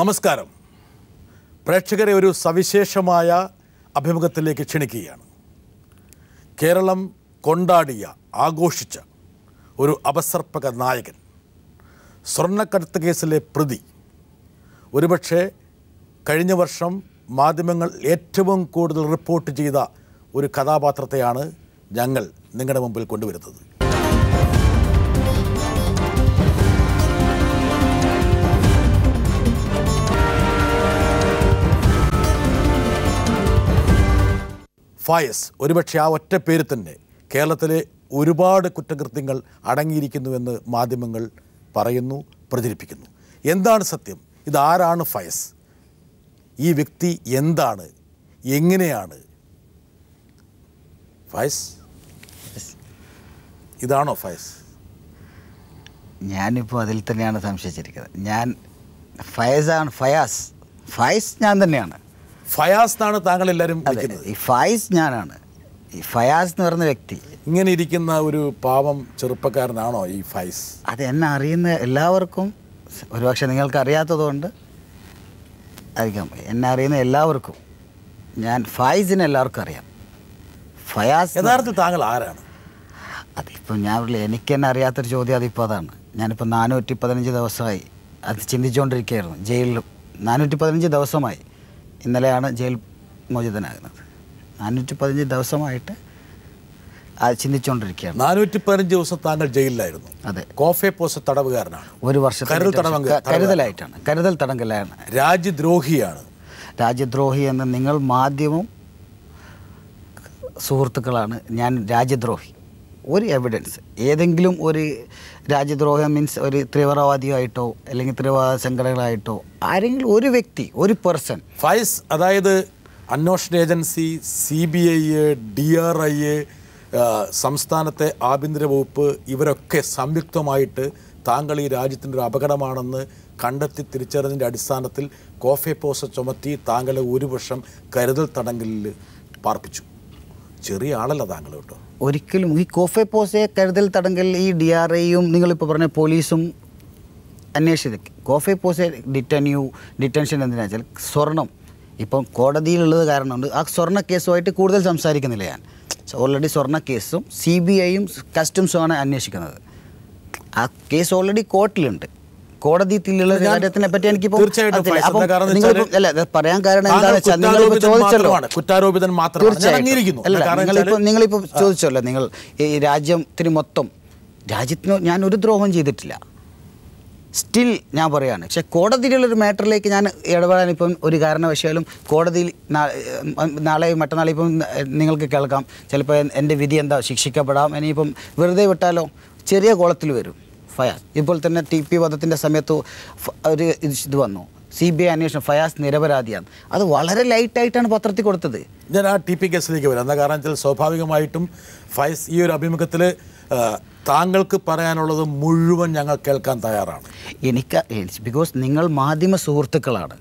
നമസ്കാരം. പ്രേക്ഷകരെ ഒരു സവിശേഷമായ അഭിമുഖത്തിലേക്ക് ക്ഷണിക്കുകയാണ്. കേരളം കൊണ്ടാടിയ ആഘോഷിച്ച ഒരു അപസർപ്പക നായകൻ, സ്വർണ്ണക്കടത്ത് കേസിലെ പ്രതി, ഒരുപക്ഷെ കഴിഞ്ഞ വർഷം മാധ്യമങ്ങൾ ഏറ്റവും കൂടുതൽ റിപ്പോർട്ട് ചെയ്ത ഒരു കഥാപാത്രത്തെയാണ് ഞങ്ങൾ നിങ്ങളുടെ മുമ്പിൽ കൊണ്ടുവരുന്നത്. ഫയസ്. ഒരുപക്ഷെ ആ ഒറ്റ പേര് തന്നെ കേരളത്തിലെ ഒരുപാട് കുറ്റകൃത്യങ്ങൾ അടങ്ങിയിരിക്കുന്നുവെന്ന് മാധ്യമങ്ങൾ പറയുന്നു, പ്രചരിപ്പിക്കുന്നു. എന്താണ് സത്യം? ഇതാരാണ് ഫയസ്? ഈ വ്യക്തി എന്താണ്? എങ്ങനെയാണ് ഫയസ്? ഇതാണോ ഫയസ്? ഞാനിപ്പോൾ അതിൽ തന്നെയാണ് സംശയിച്ചിരിക്കുന്നത്. ഞാൻ ഫയസാണ്. ഫയസ് ഞാൻ തന്നെയാണ്. ഫയാസ് എന്നാണ് താങ്കൾ എല്ലാവരും വിളിക്കുന്നത്. ഈ ഫയസ് ഞാനാണ്. ഈ ഫയാസ് എന്ന് പറയുന്ന വ്യക്തി, ഇങ്ങനെ ഇരിക്കുന്ന ഒരു പാവം ചെറുപ്പക്കാരനാണോ ഈ ഫയസ്? അത് എന്നെ അറിയുന്ന എല്ലാവർക്കും, ഒരുപക്ഷെ നിങ്ങൾക്ക് അറിയാത്തതുകൊണ്ട് ആയിരിക്കാം, എന്നെ അറിയുന്ന എല്ലാവർക്കും, ഞാൻ ഫയസിനെ എല്ലാവർക്കും അറിയാം. ഫയാസ് യഥാർത്ഥത്തിൽ താങ്കൾ ആരാണ്? അതിപ്പോൾ ഞാൻ എനിക്ക് തന്നെ അറിയാത്തൊരു ചോദ്യം. അതിപ്പോൾ അതാണ്. ഞാനിപ്പോൾ 415 ദിവസമായി അത് ചിന്തിച്ചുകൊണ്ടിരിക്കുകയായിരുന്നു. ജയിലിലും 415 ദിവസമായി. ഇന്നലെയാണ് ജയിൽ മോചിതനാകുന്നത്. 415 ദിവസമായിട്ട് അത് ചിന്തിച്ചുകൊണ്ടിരിക്കുകയാണ്. 415 ദിവസം താങ്കൾ ജയിലിലായിരുന്നു. അതെ. കോഫെ പോസ്റ്റ് തടവുകാരനാണ്. ഒരു വർഷം കരുതൽ തടങ്കലാണ്. രാജ്യദ്രോഹിയാണ്. രാജ്യദ്രോഹി എന്ന് നിങ്ങൾ മാധ്യമം സുഹൃത്തുക്കളാണ്. ഞാൻ രാജ്യദ്രോഹി. ഒരു എവിഡൻസ്, ഏതെങ്കിലും ഒരു രാജ്യദ്രോഹം മീൻസ് ഒരു തീവ്രവാദിയായിട്ടോ അല്ലെങ്കിൽ തീവ്രവാദ സംഘടനകളായിട്ടോ ആരെങ്കിലും ഒരു വ്യക്തി, ഒരു പേഴ്സൺ ഫയസ്, അതായത് അന്വേഷണ ഏജൻസി, CBI, DRI, സംസ്ഥാനത്തെ ആഭ്യന്തര വകുപ്പ്, ഇവരൊക്കെ സംയുക്തമായിട്ട് താങ്കൾ ഈ രാജ്യത്തിൻ്റെ ഒരു അപകടമാണെന്ന് കണ്ടെത്തി തിരിച്ചറിഞ്ഞതിൻ്റെ അടിസ്ഥാനത്തിൽ കോഫെ പോസ്റ്റ് ചുമത്തി താങ്കളെ 1 വർഷം കരുതൽ തടങ്കലിൽ പാർപ്പിച്ചു. ചെറിയ ആളല്ല താങ്കൾ കേട്ടോ. ഒരിക്കലും ഈ കോഫെ പോസ്റ്റ് കരുതൽ തടങ്കലിൽ ഈ DRIയും നിങ്ങളിപ്പോൾ പറഞ്ഞ പോലീസും അന്വേഷിച്ചത്. കോഫെ പോസ്റ്റ് ഡിറ്റൻഷൻ എന്തിനാ വെച്ചാൽ സ്വർണം ഇപ്പം കോടതിയിലുള്ളത് കാരണമുണ്ട്. ആ സ്വർണ്ണ കേസുമായിട്ട് കൂടുതൽ സംസാരിക്കുന്നില്ല ഞാൻ. ഓൾറെഡി സ്വർണ്ണ കേസും CBIയും കസ്റ്റംസുമാണ് അന്വേഷിക്കുന്നത്. ആ കേസ് ഓൾറെഡി കോർട്ടിലുണ്ട്. കോടതിയിലുള്ള കാര്യത്തിനെ പറ്റി എനിക്കിപ്പോൾ പറയാൻ കാരണം എന്താണെന്ന് വെച്ചാൽ നിങ്ങളിപ്പോൾ ചോദിച്ചല്ലോ, നിങ്ങൾ ഈ രാജ്യത്തിന് മൊത്തം, രാജ്യത്തിന് ഞാൻ ഒരു ദ്രോഹം ചെയ്തിട്ടില്ല. സ്റ്റിൽ ഞാൻ പറയുകയാണ്. പക്ഷേ കോടതിയിലുള്ളൊരു മാറ്ററിലേക്ക് ഞാൻ ഇടപെടാൻ ഇപ്പം ഒരു കാരണവശാലും കോടതിയിൽ നാളെയും മറ്റന്നാളെ ഇപ്പം നിങ്ങൾക്ക് കേൾക്കാം, ചിലപ്പോൾ എൻ്റെ വിധി എന്താ, ശിക്ഷിക്കപ്പെടാം. ഇനിയിപ്പം വെറുതെ വിട്ടാലോ ചെറിയ കോളത്തിൽ വരും. ഫയാസ് ഇപ്പോൾ തന്നെ TP വധത്തിൻ്റെ സമയത്ത് ഒരു ഇത് വന്നു, CBI അന്വേഷണം, ഫയാസ് നിരപരാധിയാണ്. അത് വളരെ ലൈറ്റായിട്ടാണ് പത്രത്തിൽ കൊടുത്തത്. ഞാൻ ആ TP കേസിലേക്ക് വരാം. എന്താ കാരണം വെച്ചാൽ സ്വാഭാവികമായിട്ടും ഫയസ് ഈ ഒരു അഭിമുഖത്തിൽ താങ്കൾക്ക് പറയാനുള്ളത് മുഴുവൻ ഞങ്ങൾ കേൾക്കാൻ തയ്യാറാണ്. ബിക്കോസ് നിങ്ങൾ മാധ്യമ സുഹൃത്തുക്കളാണ്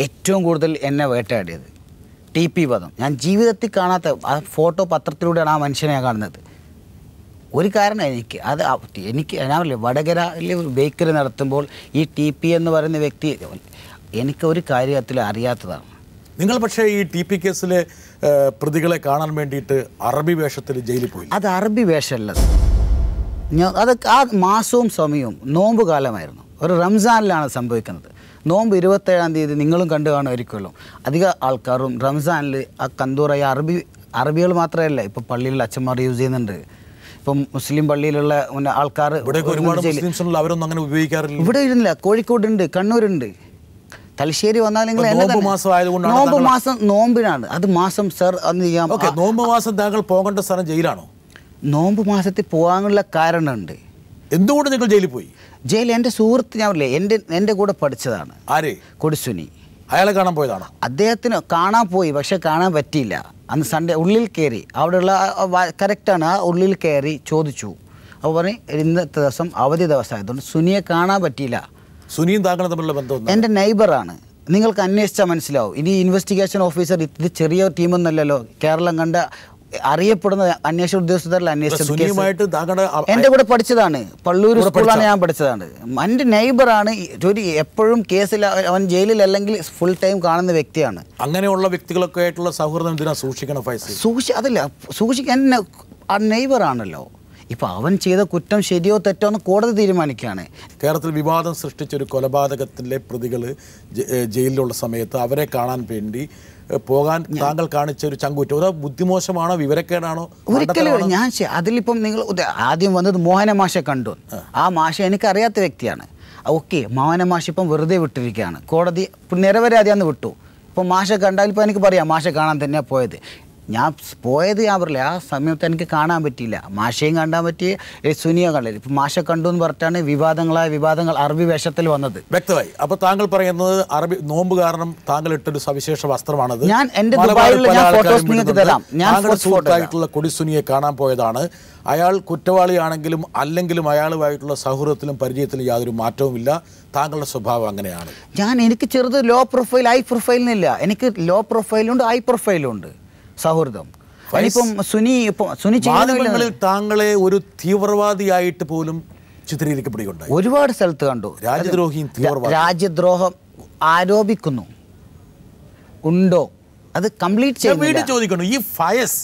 ഏറ്റവും കൂടുതൽ എന്നെ വേട്ടയാടിയത്. TP വധം ഞാൻ ജീവിതത്തിൽ കാണാത്ത ആ ഫോട്ടോ പത്രത്തിലൂടെയാണ് ആ മനുഷ്യനെ കാണുന്നത്. ഒരു കാരണം എനിക്ക് ഞാൻ വടകരയിൽ ഒരു ബേക്കറി നടത്തുമ്പോൾ ഈ TP എന്ന് പറയുന്ന വ്യക്തി എനിക്ക് ഒരു കാര്യത്തിൽ അറിയാത്തതാണ്. നിങ്ങൾ പക്ഷേ ഈ TP കേസിലെ പ്രതികളെ കാണാൻ വേണ്ടിയിട്ട് അറബി വേഷത്തിൽ ജയിലിൽ പോയി. അത് അറബി വേഷമല്ലത്. അത് ആ മാസവും സമയവും നോമ്പ് കാലമായിരുന്നു. ഒരു റംസാനിലാണ് സംഭവിക്കുന്നത്. നോമ്പ് 27-ാം തീയതി നിങ്ങളും കണ്ടു കാണുമായിരിക്കുമല്ലോ. അധിക ആൾക്കാരും റംസാനിൽ ആ കന്തൂറായ അറബികൾ മാത്രമല്ല, ഇപ്പോൾ പള്ളിയിൽ അച്ഛന്മാർ യൂസ് ചെയ്യുന്നുണ്ട്. ഇപ്പം മുസ്ലിം പള്ളിയിലുള്ള ആൾക്കാർ അവരൊന്നും അങ്ങനെ ഉപയോഗിക്കാറില്ല. ഇവിടെ ഇരുന്നില്ല. കോഴിക്കോടുണ്ട്, കണ്ണൂരുണ്ട്, തലശ്ശേരി വന്നാൽ നിങ്ങൾ നോമ്പ് മാസം നോമ്പിനാണ്. അത് മാസം സർ അന്ന് ചെയ്യാം. നോമ്പ് മാസം താങ്കൾ പോകേണ്ട സ്ഥലം ജയിലാണോ? നോമ്പ് മാസത്തിൽ പോകാനുള്ള കാരണമുണ്ട്. എന്തുകൊണ്ട് നിങ്ങൾ ജയിലിൽ പോയി? ജയിൽ എൻ്റെ സുഹൃത്ത്, ഞാൻ പറയില്ലേ, എൻ്റെ കൂടെ പഠിച്ചതാണ്. ആര്? കൊടിസുനി. അയാളെ കാണാൻ പോയതാണോ? അദ്ദേഹത്തിന് കാണാൻ പോയി, പക്ഷെ കാണാൻ പറ്റിയില്ല. അന്ന് സൺഡേ ഉള്ളിൽ കയറി, അവിടെയുള്ള കറക്റ്റാണ്, ആ ഉള്ളിൽ കയറി ചോദിച്ചു. അപ്പോൾ പറഞ്ഞ് ഇന്നത്തെ ദിവസം അവധി ദിവസമായതുകൊണ്ട് സുനിയെ കാണാൻ പറ്റിയില്ല. സുനിയും താങ്കളും തമ്മിലുള്ള ബന്ധം എൻ്റെ നൈബറാണ്. നിങ്ങൾക്ക് അന്വേഷിച്ചാൽ മനസ്സിലാവും. ഇനി ഇൻവെസ്റ്റിഗേഷൻ ഓഫീസർ ഇത് ചെറിയ ടീമൊന്നുമല്ലല്ലോ. കേരളം കണ്ട അറിയപ്പെടുന്ന അന്വേഷണ ഉദ്യോഗസ്ഥരിൽ അന്വേഷിച്ചത്. സുനിയുമായിട്ട് എൻ്റെ കൂടെ പഠിച്ചതാണ്, പള്ളൂർ സ്കൂളാണ് ഞാൻ പഠിച്ചതാണ്. എൻ്റെ നെയ്ബറാണ്. ഒരു എപ്പോഴും കേസിൽ അവൻ ജയിലിലല്ലെങ്കിൽ ഫുൾ ടൈം കാണുന്ന വ്യക്തിയാണ്. അങ്ങനെയുള്ള വ്യക്തികളൊക്കെ ആയിട്ടുള്ള സൗഹൃദം എന്തിനാ സൂക്ഷിക്കണം ഫൈസൽ? അതല്ല സൂക്ഷിക്കാൻ, ആ നെയ്ബറാണല്ലോ. ഇപ്പം അവൻ ചെയ്ത കുറ്റം ശരിയോ തെറ്റോ എന്ന് കോടതി തീരുമാനിക്കുകയാണ്. കേരളത്തിൽ വിവാദം സൃഷ്ടിച്ച ഒരു കൊലപാതകത്തിലെ പ്രതികൾ ജയിലിലുള്ള സമയത്ത് അവരെ കാണാൻ വേണ്ടി പോകാൻ താങ്കൾ കാണിച്ച ഒരു ചങ്കൂറ്റം, ഒരു ബുദ്ധിമോശമാണോ വിവരക്കേടാണോ? ഒരിക്കലും ഞാൻ അതിലിപ്പം നിങ്ങൾ ആദ്യം വന്നത് മോഹന മാഷെ കണ്ടു. ആ മാഷ എനിക്കറിയാത്ത വ്യക്തിയാണ്. ഓക്കെ, മോഹന മാഷ് ഇപ്പം വെറുതെ വിട്ടിരിക്കുകയാണ്. കോടതി നിരപരാധിയാന്ന് വിട്ടു. ഇപ്പം മാഷെ കണ്ടാൽ ഇപ്പം എനിക്ക് പറയാം മാഷെ കാണാൻ തന്നെയാണ് പോയത്. ഞാൻ പോയത് ഞാൻ പറയില്ല, ആ സമയത്ത് എനിക്ക് കാണാൻ പറ്റിയില്ല. മാഷയും കാണാൻ പറ്റിയ സുനിയെ കണ്ടില്ല. ഇപ്പം മാഷെ കണ്ടു എന്ന് പറഞ്ഞിട്ടാണ് വിവാദങ്ങൾ അറബി വേഷത്തിൽ വന്നത്. വ്യക്തമായി. അപ്പോൾ താങ്കൾ പറയുന്നത് അറബി നോമ്പ് കാരണം താങ്കൾ ഇട്ടൊരു സവിശേഷ വസ്ത്രമാണത്. ഞാൻ എൻ്റെ ഫോട്ടോസ് നിങ്ങൾക്ക് തരാം. സുഹൃത്തായിട്ടുള്ള കൊടിസുനിയെ കാണാൻ പോയതാണ്. അയാൾ കുറ്റവാളിയാണെങ്കിലും അല്ലെങ്കിലും അയാളുമായിട്ടുള്ള സൗഹൃദത്തിലും പരിചയത്തിലും യാതൊരു മാറ്റവുമില്ല. താങ്കളുടെ സ്വഭാവം അങ്ങനെയാണ്. എനിക്ക് ചെറുത് ലോ പ്രൊഫൈൽ ഹൈ പ്രൊഫൈലിനില്ല. എനിക്ക് ലോ പ്രൊഫൈലുണ്ട് ഹൈ പ്രൊഫൈലുണ്ട് സൗഹൃദം. മാധ്യമങ്ങളിൽ താങ്കളെ ഒരു തീവ്രവാദിയായിട്ട് പോലും ചിത്രീകരിക്കപ്പെടുകയുണ്ടായി. ഒരുപാട് സ്ഥലത്ത് കണ്ടു. രാജ്യദ്രോഹം ആരോപിക്കുന്നു. ഉണ്ടോ? അത് കംപ്ലീറ്റ് ചോദിക്കുന്നു. ഈ ഫയസ്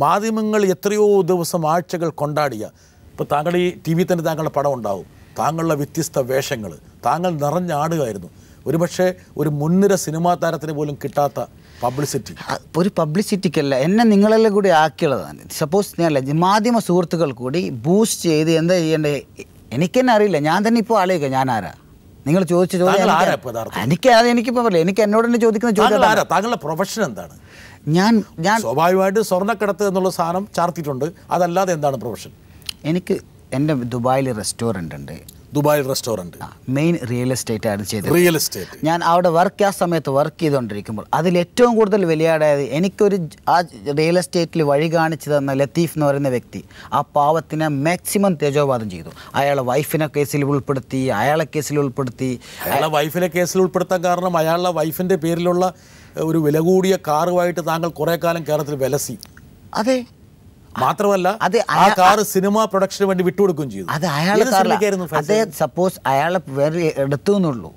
മാധ്യമങ്ങൾ എത്രയോ ദിവസം ആഴ്ചകൾ കൊണ്ടാടിയ, ഇപ്പോൾ താങ്കൾ ഈ ടി വി തന്നെ താങ്കളുടെ പടം ഉണ്ടാവും, താങ്കളുടെ വ്യത്യസ്ത വേഷങ്ങൾ, താങ്കൾ നിറഞ്ഞാടുകയായിരുന്നു. ഒരുപക്ഷെ ഒരു മുൻനിര സിനിമാ താരത്തിന് പോലും കിട്ടാത്ത പബ്ലിസിറ്റി. ഒരു പബ്ലിസിറ്റിക്കല്ല, എന്നെ നിങ്ങളെല്ലാം കൂടി ആക്കിയുള്ളതാണ്. സപ്പോസ് ഞാനല്ല, മാധ്യമ സുഹൃത്തുക്കൾ കൂടി ബൂസ്റ്റ് ചെയ്ത് എന്താ ചെയ്യേണ്ടത് എനിക്കെന്നെ അറിയില്ല. ഞാൻ തന്നെ ഇപ്പോൾ ആലോചിക്കാം ഞാൻ ആരാ. നിങ്ങൾ ചോദിച്ച ചോദ്യം എനിക്കിപ്പോൾ പറയില്ല. എനിക്ക് എന്നോട് തന്നെ ചോദിക്കുന്ന ചോദ്യം താങ്കളുടെ പ്രൊഫഷൻ എന്താണ്? ഞാൻ സ്വാഭാവികമായിട്ട് സ്വർണ്ണക്കടത്ത് എന്നുള്ള സാധനം ചാർത്തിയിട്ടുണ്ട്. അതല്ലാതെ എന്താണ് പ്രൊഫഷൻ? എനിക്ക് എൻ്റെ ദുബായിൽ റെസ്റ്റോറൻ്റ് ഉണ്ട്. Dubai restaurant main real estate ആണ് ചെയ്തത്. റിയൽ എസ്റ്റേറ്റ് ഞാൻ അവിടെ ആ സമയത്ത് വർക്ക് ചെയ്തുകൊണ്ടിരിക്കുമ്പോൾ അതിൽ ഏറ്റവും കൂടുതൽ വിലയാടായത് എനിക്കൊരു ആ റിയൽ എസ്റ്റേറ്റിൽ വഴി കാണിച്ചു തന്ന ലത്തീഫ് എന്ന് പറയുന്ന വ്യക്തി ആ പാവത്തിനെ മാക്സിമം തേജോവാദം ചെയ്തു. അയാളെ വൈഫിനെ കേസിൽ ഉൾപ്പെടുത്തി, അയാളെ വൈഫിനെ കേസിൽ ഉൾപ്പെടുത്താൻ കാരണം അയാളുടെ വൈഫിൻ്റെ പേരിലുള്ള ഒരു വില കൂടിയ കാറുമായിട്ട് താങ്കൾ കുറേ കാലം കേരളത്തിൽ വിലസി. അതെ, മാത്രമല്ല ആ കാർ സിനിമ പ്രൊഡക്ഷന് വേണ്ടി വിട്ടുകൊടുക്കുകയും ചെയ്തു. അത് അയാളെ സപ്പോസ് അയാളെ വേറെ എടുത്തു എന്നുള്ളൂ.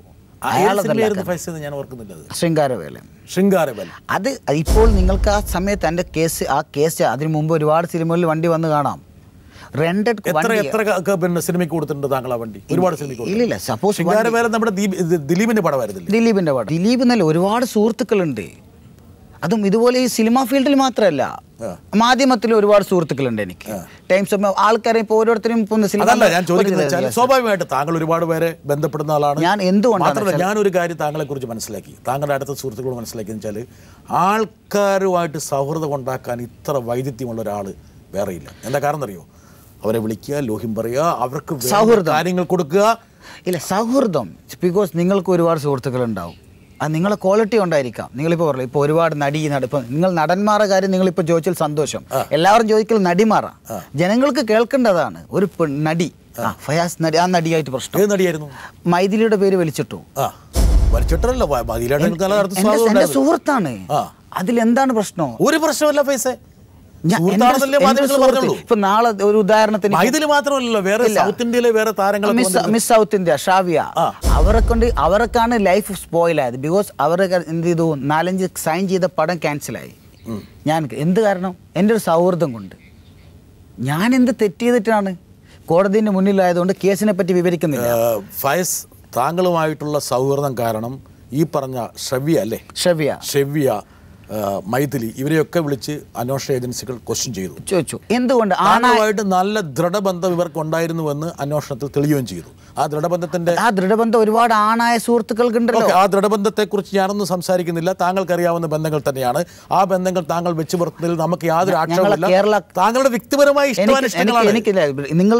ഞാൻ ഓർക്കുന്നില്ല. ശൃംഗാരവേല. അത് ഇപ്പോൾ നിങ്ങൾക്ക് ആ സമയത്ത് എൻ്റെ കേസ് അതിനു മുമ്പ് ഒരുപാട് സിനിമകളിൽ വണ്ടി വന്ന് കാണാം. എത്ര സിനിമയ്ക്ക് കൊടുത്തിട്ടുണ്ട് താങ്കൾ ആ വണ്ടി? ഒരുപാട് സിനിമ. ഇല്ല, സപ്പോസ് ശൃംഗാരവേല നമ്മുടെ ദിലീപിന്റെ പടമായിരുന്നു. ദിലീപ് എന്നല്ല, ഒരുപാട് സുഹൃത്തുക്കളുണ്ട്. അതും ഇതുപോലെ ഈ സിനിമാ ഫീൽഡിൽ മാത്രമല്ല, മാധ്യമത്തിൽ ഒരുപാട് സുഹൃത്തുക്കളുണ്ട് എനിക്ക്. ടൈംസ് ഓഫ് ആൾക്കാരെ ഇപ്പോൾ ഓരോരുത്തരും സ്വാഭാവികമായിട്ട് താങ്കൾ ഒരുപാട് പേരെ ബന്ധപ്പെടുന്ന ആളാണ്. ഞാൻ എന്തുകൊണ്ടാണ് ഞാനൊരു കാര്യം താങ്കളെ കുറിച്ച് മനസ്സിലാക്കി, താങ്കളുടെ അടുത്ത സുഹൃത്തുക്കളോട് മനസ്സിലാക്കിയെന്ന് വെച്ചാൽ ആൾക്കാരുമായിട്ട് സൗഹൃദം ഉണ്ടാക്കാൻ ഇത്ര വൈദഗ്ധ്യമുള്ള ഒരാൾ വേറെയില്ല. എന്താ കാരണം അറിയോ? അവരെ വിളിക്കുക, ലോഹ്യം പറയുക, അവർക്ക് സൗഹൃദ കാര്യങ്ങൾ കൊടുക്കുക. ഇല്ല, സൗഹൃദം ബിക്കോസ് നിങ്ങൾക്ക് ഒരുപാട് സുഹൃത്തുക്കളുണ്ടാവും. അത് നിങ്ങളെ ക്വാളിറ്റി ഉണ്ടായിരിക്കാം. നിങ്ങളിപ്പോൾ പറയില്ല, ഇപ്പോൾ ഒരുപാട് ഇപ്പം നിങ്ങൾ നടന്മാരുടെ കാര്യം നിങ്ങളിപ്പോൾ ചോദിച്ചാൽ സന്തോഷം. എല്ലാവരും ചോദിക്കൽ നടിമാറാ. ജനങ്ങൾക്ക് കേൾക്കേണ്ടതാണ്. ഒരു നടി ഫയാസ് നടി, ആ നടിയായിട്ട് പ്രശ്നം. ഏത് നടിയായിരുന്നു? മൈഥിലിയുടെ പേര് വലിച്ചിട്ടു. എന്റെ സുഹൃത്താണ്. അതിലെന്താണ് പ്രശ്നം? ഒരു പ്രശ്നമല്ല ഫൈസ. ഇപ്പൊ നാളെ ഒരു ഉദാഹരണത്തിന് മാത്രമല്ലല്ലോ, വേറെ സൗത്ത് ഇന്ത്യയിലെ വേറെ താരങ്ങൾ, മിസ് സൗത്ത് ഇന്ത്യ ഷാവിയ, അവർക്കാണ് ലൈഫ് സ്പോയിൽ ആയത്. ബിക്കോസ് അവരൊക്കെ എന്ത് ചെയ്തു, 4-5 സൈൻ ചെയ്ത പടം ക്യാൻസലായി. ഞാൻ എന്ത് കാരണം? എൻ്റെ ഒരു സൗഹൃദം കൊണ്ട്. ഞാൻ എന്ത് തെറ്റ് ചെയ്തിട്ടാണ്? കോടതിൻ്റെ മുന്നിലായതുകൊണ്ട് കേസിനെ പറ്റി വിവരിക്കുന്നില്ല. ഫയസ്, താങ്കളുമായിട്ടുള്ള സൗഹൃദം കാരണം ഈ പറഞ്ഞ ഷവ്യ മൈഥിലി ഇവരെയൊക്കെ വിളിച്ച് അന്വേഷണ ഏജൻസികൾ ക്വസ്റ്റ്യൻ ചോദിച്ചു. എന്തുകൊണ്ട് ആണുമായിട്ട് നല്ല ദൃഢബന്ധം ഇവർക്ക് ഉണ്ടായിരുന്നുവെന്ന് അന്വേഷണത്തിൽ തെളിയുകയും ചെയ്തു. ആ ദൃഢബന്ധം ഒരുപാട് ആണായ സുഹൃത്തുക്കൾക്കുണ്ടല്ലോ. ആ ദൃഢബന്ധത്തെക്കുറിച്ച് ഞാനൊന്നും സംസാരിക്കുന്നില്ല. താങ്കൾക്കറിയാവുന്ന ബന്ധങ്ങൾ തന്നെയാണ്. ആ ബന്ധങ്ങൾ താങ്കൾ വെച്ച് പുറത്തുന്നതിൽ നമുക്ക് യാതൊരു ആക്ഷേപമില്ല. താങ്കളുടെ വ്യക്തിപരമായ നിങ്ങൾ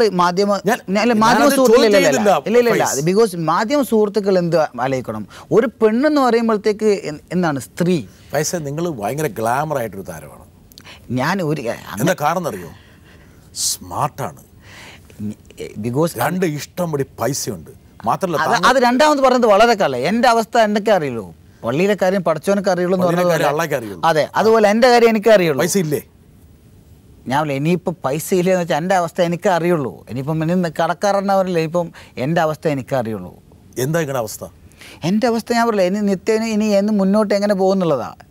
ബിക്കോസ് മാധ്യമ സുഹൃത്തുക്കൾ എന്ത് ആലോചിക്കണം. ഒരു പെണ്ണെന്ന് പറയുമ്പോഴത്തേക്ക് എന്താണ് സ്ത്രീ. പൈസ നിങ്ങൾ ഭയങ്കര ഗ്ലാമർ ആയിട്ടൊരു താരമാണ്. ഞാൻ എന്താ കാരണം അറിയോ? സ്മാർട്ടാണ്. ബിക്കോസ് രണ്ട് ഇഷ്ടംപടി പൈസയുണ്ട്. മാത്രമല്ല അത് രണ്ടാമത് പറഞ്ഞത് വളരെ കാലം. എൻ്റെ അവസ്ഥ എന്തൊക്കെ അറിയുള്ളൂ, പള്ളിയിലെ കാര്യം പഠിച്ചവനൊക്കെ അറിയുള്ളൂ എന്ന് പറഞ്ഞത്. അതെ, അതുപോലെ എൻ്റെ കാര്യം എനിക്ക് അറിയുള്ളൂ. പൈസ ഇല്ലേ? ഞാൻ ഇനിയിപ്പോൾ പൈസ ഇല്ലെന്ന് വെച്ചാൽ എൻ്റെ അവസ്ഥ എനിക്ക് അറിയുള്ളൂ. ഇനിയിപ്പം ഇനി കടക്കാരനവരില്ല, ഇനിയിപ്പം എൻ്റെ അവസ്ഥ എനിക്ക് അറിയുള്ളൂ. എന്താ ഇങ്ങനെ അവസ്ഥ? എൻ്റെ അവസ്ഥ ഞാൻ പറയില്ല, ഇനി നിത്യേന ഇനി എന്ന് മുന്നോട്ട് എങ്ങനെ പോകുന്നുള്ളതാണ്.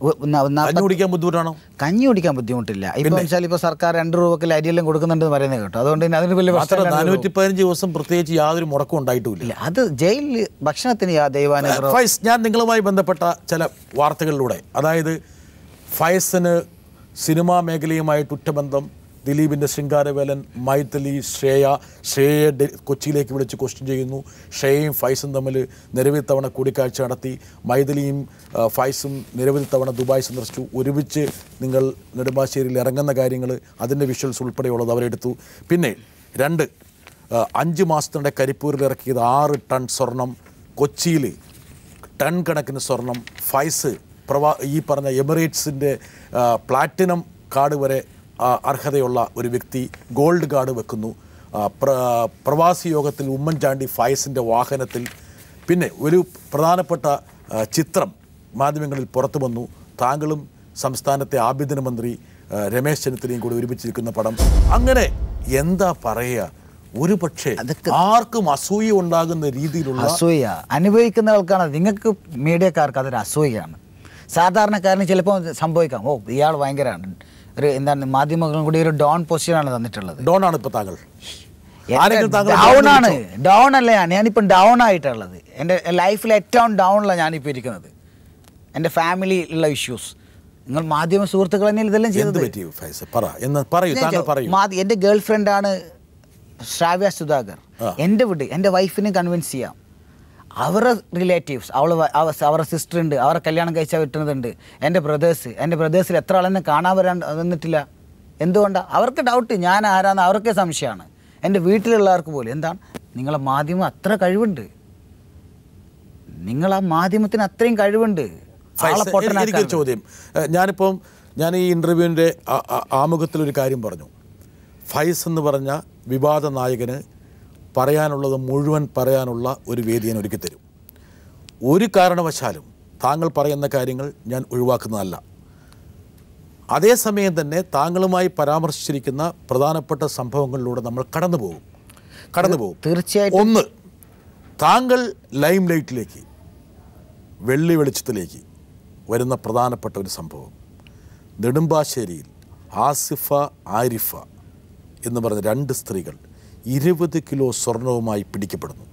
കഞ്ഞി കുടിക്കാൻ ബുദ്ധിമുട്ടാണോ? കഞ്ഞി കുടിക്കാൻ ബുദ്ധിമുട്ടില്ല. ഇപ്പം വെച്ചാൽ ഇപ്പോൾ സർക്കാർ 2 രൂപയ്ക്ക് അരിയെല്ലാം കൊടുക്കുന്നുണ്ടെന്ന് പറയുന്നത് കേട്ടോ. അതുകൊണ്ട് തന്നെ അതിന് വലിയ 415 ദിവസം പ്രത്യേകിച്ച് യാതൊരു മുടക്കം ഉണ്ടായിട്ടുമില്ല. അത് ജയിലിൽ ഭക്ഷണത്തിന് ദൈവാനുഗ്രഹം. ഫൈസ്, ഞാൻ നിങ്ങളുമായി ബന്ധപ്പെട്ട ചില വാർത്തകളിലൂടെ, അതായത് ഫൈസിന് സിനിമാ മേഖലയുമായിട്ട് ഉറ്റബന്ധം, ദിലീപിൻ്റെ ശൃംഗാരവേലൻ, മൈഥിലി, ശ്രേയയെ കൊച്ചിയിലേക്ക് വിളിച്ച് ക്വസ്റ്റ്യൻ ചെയ്യുന്നു. ശ്രേയയും ഫൈസും തമ്മിൽ നിരവധി തവണ കൂടിക്കാഴ്ച നടത്തി. മൈഥിലിയും ഫൈസും നിരവധി തവണ ദുബായ് സന്ദർശിച്ചു. ഒരുമിച്ച് നിങ്ങൾ നെടുമ്പാശ്ശേരിയിൽ ഇറങ്ങുന്ന കാര്യങ്ങൾ, അതിൻ്റെ വിഷ്വൽസ് ഉൾപ്പെടെയുള്ളത് അവരെടുത്തു. പിന്നെ 5 മാസത്തിനിടെ കരിപ്പൂരിൽ ഇറക്കിയത് 6 ടൺ സ്വർണം, കൊച്ചിയിൽ ടൺ കണക്കിന് സ്വർണം. ഫൈസ് ഈ പറഞ്ഞ എമിറേറ്റ്സിൻ്റെ പ്ലാറ്റിനം കാർഡ് വരെ അർഹതയുള്ള ഒരു വ്യക്തി ഗോൾഡ് കാർഡ് വെക്കുന്നു. പ്രവാസി യോഗത്തിൽ ഉമ്മൻചാണ്ടി ഫൈസിൻ്റെ വാഹനത്തിൽ. പിന്നെ ഒരു പ്രധാനപ്പെട്ട ചിത്രം മാധ്യമങ്ങളിൽ പുറത്തു വന്നു. താങ്കളും സംസ്ഥാനത്തെ ആഭ്യന്തരമന്ത്രി രമേശ് ചെന്നിത്തലയും കൂടി ഒരുമിച്ചിരിക്കുന്ന പടം. അങ്ങനെ എന്താ പറയുക, ഒരു പക്ഷേ ആർക്കും അസൂയ ഉണ്ടാകുന്ന രീതിയിലുള്ള അസൂയ അനുഭവിക്കുന്ന ആൾക്കാണ്. നിങ്ങൾക്ക് മീഡിയക്കാർക്ക് അതൊരു അസൂയാണ്. സാധാരണക്കാരന് ചിലപ്പോൾ സംഭവിക്കാം, ഓ ഇയാൾ ഭയങ്കരമാണ്, ഒരു എന്താണ് മാധ്യമങ്ങളും കൂടി ഒരു ഡൗൺ പൊസിഷനാണ് തന്നിട്ടുള്ളത്. ഡൗൺ ആണ് ഇപ്പോൾ താങ്കൾ? ഡൗൺ ആണ്, ഡൗൺ അല്ല. ഞാനിപ്പം ഡൗൺ ആയിട്ടുള്ളത്. എൻ്റെ ലൈഫിൽ ഏറ്റവും ഡൗണിലാണ് ഞാനിപ്പോൾ ഇരിക്കുന്നത്. എൻ്റെ ഫാമിലിയിലുള്ള ഇഷ്യൂസ്. നിങ്ങൾ മാധ്യമ സുഹൃത്തുക്കൾ തന്നെ ഇതെല്ലാം ചെയ്തത്. എൻ്റെ ഗേൾ ഫ്രണ്ടാണ് ശ്രാവ്യ സുധാകർ. എൻ്റെ വീട് എൻ്റെ വൈഫിനെ കൺവിൻസ് ചെയ്യാം. അവരുടെ റിലേറ്റീവ്സ്, അവരുടെ സിസ്റ്റർ ഉണ്ട്, അവരെ കല്യാണം കഴിച്ചാൽ വിട്ടുന്നതുണ്ട്. എൻ്റെ ബ്രദേഴ്സിൽ എത്ര ആളെന്നെ കാണാൻ വന്നിട്ടില്ല. എന്തുകൊണ്ടാണ്? അവർക്ക് ഡൗട്ട് ഞാൻ ആരാന്ന് അവർക്കേ സംശയമാണ്. എൻ്റെ വീട്ടിലുള്ളവർക്ക് പോലും. എന്താണ്? നിങ്ങളെ മാധ്യമം അത്ര കഴിവുണ്ട്, നിങ്ങളാ മാധ്യമത്തിന് അത്രയും കഴിവുണ്ട്. എനിക്കൊരു ചോദ്യം, ഞാൻ ഈ ഇൻ്റർവ്യൂവിൻ്റെ ആമുഖത്തിലൊരു കാര്യം പറഞ്ഞു. ഫൈസ് എന്ന് പറഞ്ഞ വിവാദ നായകന് പറയാനുള്ളത് മുഴുവൻ പറയാനുള്ള ഒരു വേദി ഞാൻ ഒരുക്കി തരും. ഒരു കാരണവശാലും താങ്കൾ പറയുന്ന കാര്യങ്ങൾ ഞാൻ ഒഴിവാക്കുന്നതല്ല. അതേസമയം തന്നെ താങ്കളുമായി പരാമർശിച്ചിരിക്കുന്ന പ്രധാനപ്പെട്ട സംഭവങ്ങളിലൂടെ നമ്മൾ കടന്നു പോകും. തീർച്ചയായിട്ടും. ഒന്ന്, താങ്കൾ ലൈം ലൈറ്റിലേക്ക്, വെള്ളി വെളിച്ചത്തിലേക്ക് വരുന്ന പ്രധാനപ്പെട്ട ഒരു സംഭവം, നെടുമ്പാശ്ശേരിയിൽ ആസിഫ, ആരിഫ എന്ന് പറഞ്ഞ 2 സ്ത്രീകൾ 20 കിലോ സ്വർണവുമായി പിടിക്കപ്പെടുന്നു.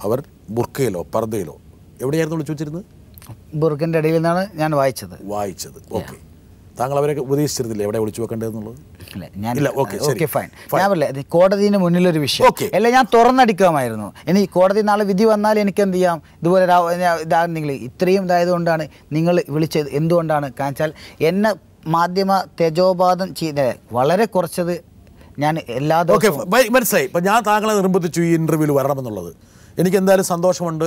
അവർ ബുർക്കയിലോ പർദ്ദയിലോ എവിടെയായിരുന്നു വിളിച്ചു വെച്ചിരുന്നത്? ബുർക്കൻ്റെ ഇടയിൽ നിന്നാണ് ഞാൻ വായിച്ചത്. ഓക്കെ. താങ്കൾ അവരെ ഉപദേശിച്ചിരുന്നില്ല എവിടെ വിളിച്ചു വെക്കേണ്ടതെന്നുള്ളത്? ഞാൻ പറയില്ല, കോടതിന് മുന്നിലൊരു വിഷയം അല്ല, ഞാൻ തുറന്നടിക്കാമായിരുന്നു. ഇനി കോടതി നാളെ വിധി വന്നാൽ എനിക്ക് എന്ത് ചെയ്യാം? ഇതുപോലെ നിങ്ങൾ ഇത്രയും ഇതായതുകൊണ്ടാണ് നിങ്ങൾ വിളിച്ചത്. എന്തുകൊണ്ടാണ്? കാണിച്ചാൽ എന്നെ മാധ്യമ തെജോപാതം ചെയ്ത് വളരെ കുറച്ചത് ഞാൻ എല്ലാ ദിവസവും മനസ്സിലായി. ഇപ്പം ഞാൻ താങ്കളെ നിർബന്ധിച്ചു ഈ ഇൻ്റർവ്യൂവിൽ വരണമെന്നുള്ളത്. എനിക്ക് എന്തായാലും സന്തോഷമുണ്ട്.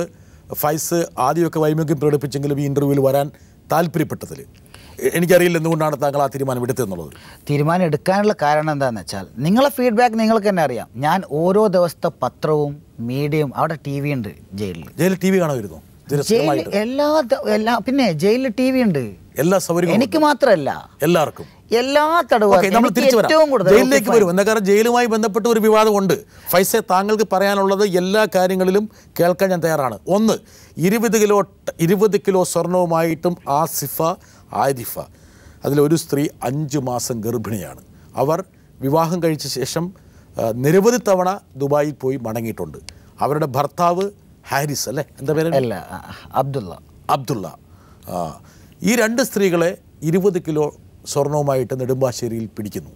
ഫൈസ് ആദ്യമൊക്കെ വൈമുഖ്യം പ്രകടിപ്പിച്ചെങ്കിലും ഈ ഇൻ്റർവ്യൂവിൽ വരാൻ താല്പര്യപ്പെട്ടതിൽ. എനിക്കറിയില്ല എന്തുകൊണ്ടാണ് താങ്കൾ ആ തീരുമാനം എടുത്തതെന്നുള്ളത്. തീരുമാനം എടുക്കാനുള്ള കാരണം എന്താണെന്ന് വെച്ചാൽ നിങ്ങളെ ഫീഡ്ബാക്ക് നിങ്ങൾക്ക് തന്നെ അറിയാം. ഞാൻ ഓരോ ദിവസത്തെ പത്രവും മീഡിയയും അവിടെ TV ഉണ്ട്. ജയിലിൽ TV കാണുമായിരുന്നു. പിന്നെ ജയിലിൽ TV ഉണ്ട്. എല്ലാ സൗകര്യവും എനിക്ക് മാത്രമല്ല, എല്ലാവർക്കും, എല്ലാ തടവുകാർക്കും. നമ്മൾ തിരിച്ചു ജയിലിലേക്ക് വരും. എന്താ കാരണം ജയിലുമായി ബന്ധപ്പെട്ട ഒരു വിവാദമുണ്ട്. ഫൈസെ, താങ്കൾക്ക് പറയാനുള്ളത് എല്ലാ കാര്യങ്ങളിലും കേൾക്കാൻ ഞാൻ തയ്യാറാണ്. ഒന്ന്, 20 കിലോ സ്വർണവുമായിട്ടും ആസിഫ, ആരിഫ, അതിലൊരു സ്ത്രീ 5 മാസം ഗർഭിണിയാണ്. അവർ വിവാഹം കഴിച്ച ശേഷം നിരവധി തവണ ദുബായിൽ പോയി മടങ്ങിയിട്ടുണ്ട്. അവരുടെ ഭർത്താവ് ഹാരിസ് അല്ലേ, എന്താ പേര്? അബ്ദുള്ള. ഈ 2 സ്ത്രീകളെ 20 കിലോ സ്വർണവുമായിട്ട് നെടുമ്പാശ്ശേരിയിൽ പിടിക്കുന്നു.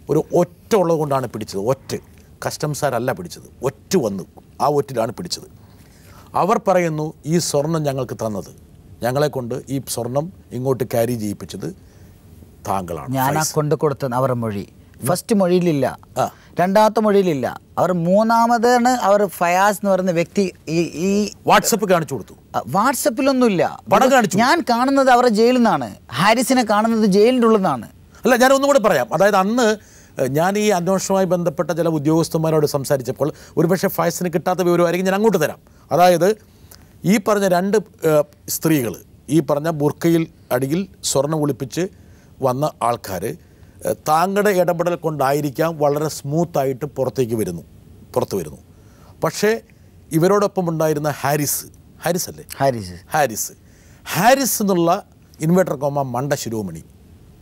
ഒരു ഒറ്റ ഉള്ളത് കൊണ്ടാണ് പിടിച്ചത്. ഒറ്റ കസ്റ്റംസാരല്ല പിടിച്ചത്, ഒറ്റ വന്നു, ആ ഒറ്റിലാണ് പിടിച്ചത്. അവർ പറയുന്നു ഈ സ്വർണം ഞങ്ങൾക്ക് തന്നത്, ഞങ്ങളെ കൊണ്ട് ഈ സ്വർണം ഇങ്ങോട്ട് ക്യാരി ചെയ്യിപ്പിച്ചത് താങ്കളാണ്. ഞാനാ കൊണ്ട് കൊടുത്തത്. അവരുടെ മൊഴി ഫസ്റ്റ് മൊഴിയിലില്ല, രണ്ടാമത്തെ മൊഴിയിലില്ല. അവർ മൂന്നാമതാണ് അവർ ഫയാസ് എന്ന് പറയുന്ന വ്യക്തി ഈ വാട്സപ്പ് കാണിച്ചു കൊടുത്തു. വാട്സപ്പിലൊന്നുമില്ല, പണം കാണിച്ചു. ഞാൻ കാണുന്നത് അവരുടെ ജയിലിൽ നിന്നാണ്, ഹാരിസിനെ കാണുന്നത് ജയിലിൻ്റെ ഉള്ളിൽ നിന്നാണ്. അല്ല, ഞാൻ ഒന്നും കൂടെ പറയാം. അതായത് അന്ന് ഞാൻ ഈ അന്വേഷണവുമായി ബന്ധപ്പെട്ട ചില ഉദ്യോഗസ്ഥന്മാരോട് സംസാരിച്ചപ്പോൾ ഒരുപക്ഷെ ഫയസിന് കിട്ടാത്ത വിവരമായിരിക്കും, ഞാൻ അങ്ങോട്ട് തരാം. അതായത് ഈ പറഞ്ഞ 2 സ്ത്രീകൾ, ഈ പറഞ്ഞ ബുർക്കയിൽ അടിയിൽ സ്വർണ്ണം ഒളിപ്പിച്ച് വന്ന ആൾക്കാർ താങ്കളുടെ ഇടപെടൽ കൊണ്ടായിരിക്കാം വളരെ സ്മൂത്തായിട്ട് പുറത്തു വരുന്നു. പക്ഷേ ഇവരോടൊപ്പം ഉണ്ടായിരുന്ന ഹാരിസ് എന്നുള്ള ഇൻവേർട്ടർ കോമ മണ്ട ശിരോമണി,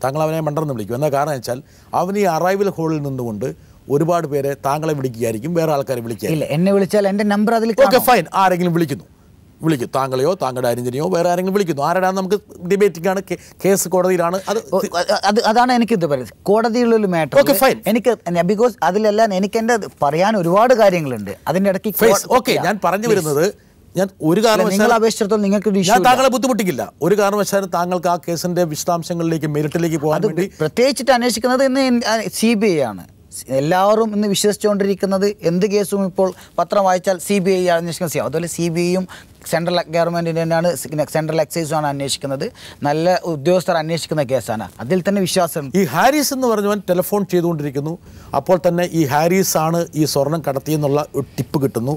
താങ്കൾ അവനെ മണ്ടെന്ന് വിളിക്കും. എന്താ കാരണം വെച്ചാൽ അവൻ ഈ അറൈവൽ ഹോളിൽ നിന്നുകൊണ്ട് ഒരുപാട് പേരെ താങ്കളെ വിളിക്കുകയായിരിക്കും, വേറെ ആൾക്കാരെ വിളിക്കുക. എന്നെ വിളിച്ചാൽ എൻ്റെ നമ്പർ അതിൽ ഓക്കെ ഫൈൻ, ആരെങ്കിലും വിളിക്കും, താങ്കളെയോ താങ്കളുടെ അരിഞ്ചനെയോ വേറെ ആരെങ്കിലും വിളിക്കുന്നു. ആരാണ് നമുക്ക് ഡിബേറ്റിംഗാണ്, കേസ് കോടതിയിലാണ്. അതാണ് എനിക്കിത് പറയുന്നത്, കോടതിയിലുള്ള മാറ്റർ. എനിക്ക് ബിക്കോസ് അതിലെല്ലാം എനിക്ക് എൻ്റെ പറയാൻ ഒരുപാട് കാര്യങ്ങളുണ്ട്. അതിൻ്റെ ഇടയ്ക്ക് ഓക്കെ, ഞാൻ പറഞ്ഞു വരുന്നത്, ഞാൻ ഒരു കാരണവശാലും അപേക്ഷിച്ചിടത്തോളം നിങ്ങൾക്ക് ഞാൻ താങ്കളെ ബുദ്ധിമുട്ടിക്കില്ല. ഒരു കാരണവശാലും താങ്കൾക്ക് ആ കേസിന്റെ വിശദാംശങ്ങളിലേക്ക് മെറിറ്റിലേക്ക് പോകാൻ വേണ്ടി പ്രത്യേകിച്ചിട്ട് അന്വേഷിക്കുന്നത് ഇന്ന് CBI ആണ്. എല്ലാവരും ഇന്ന് വിശ്വസിച്ചുകൊണ്ടിരിക്കുന്നത് എന്ത് കേസും ഇപ്പോൾ പത്രം വായിച്ചാൽ CBI അന്വേഷിക്കുന്നത്. അതുപോലെ CBIയും സെൻട്രൽ ഗവൺമെൻറ്റിൻ്റെ തന്നെയാണ്, സെൻട്രൽ എക്സൈസുമാണ് അന്വേഷിക്കുന്നത്. നല്ല ഉദ്യോഗസ്ഥർ അന്വേഷിക്കുന്ന കേസാണ്, അതിൽ തന്നെ വിശ്വാസം. ഈ ഹാരിസ് എന്ന് പറഞ്ഞവൻ ടെലിഫോൺ ചെയ്തുകൊണ്ടിരിക്കുന്നു. അപ്പോൾ തന്നെ ഈ ഹാരിസ് ആണ് ഈ സ്വർണം കടത്തിയെന്നുള്ള ഒരു ടിപ്പ് കിട്ടുന്നു.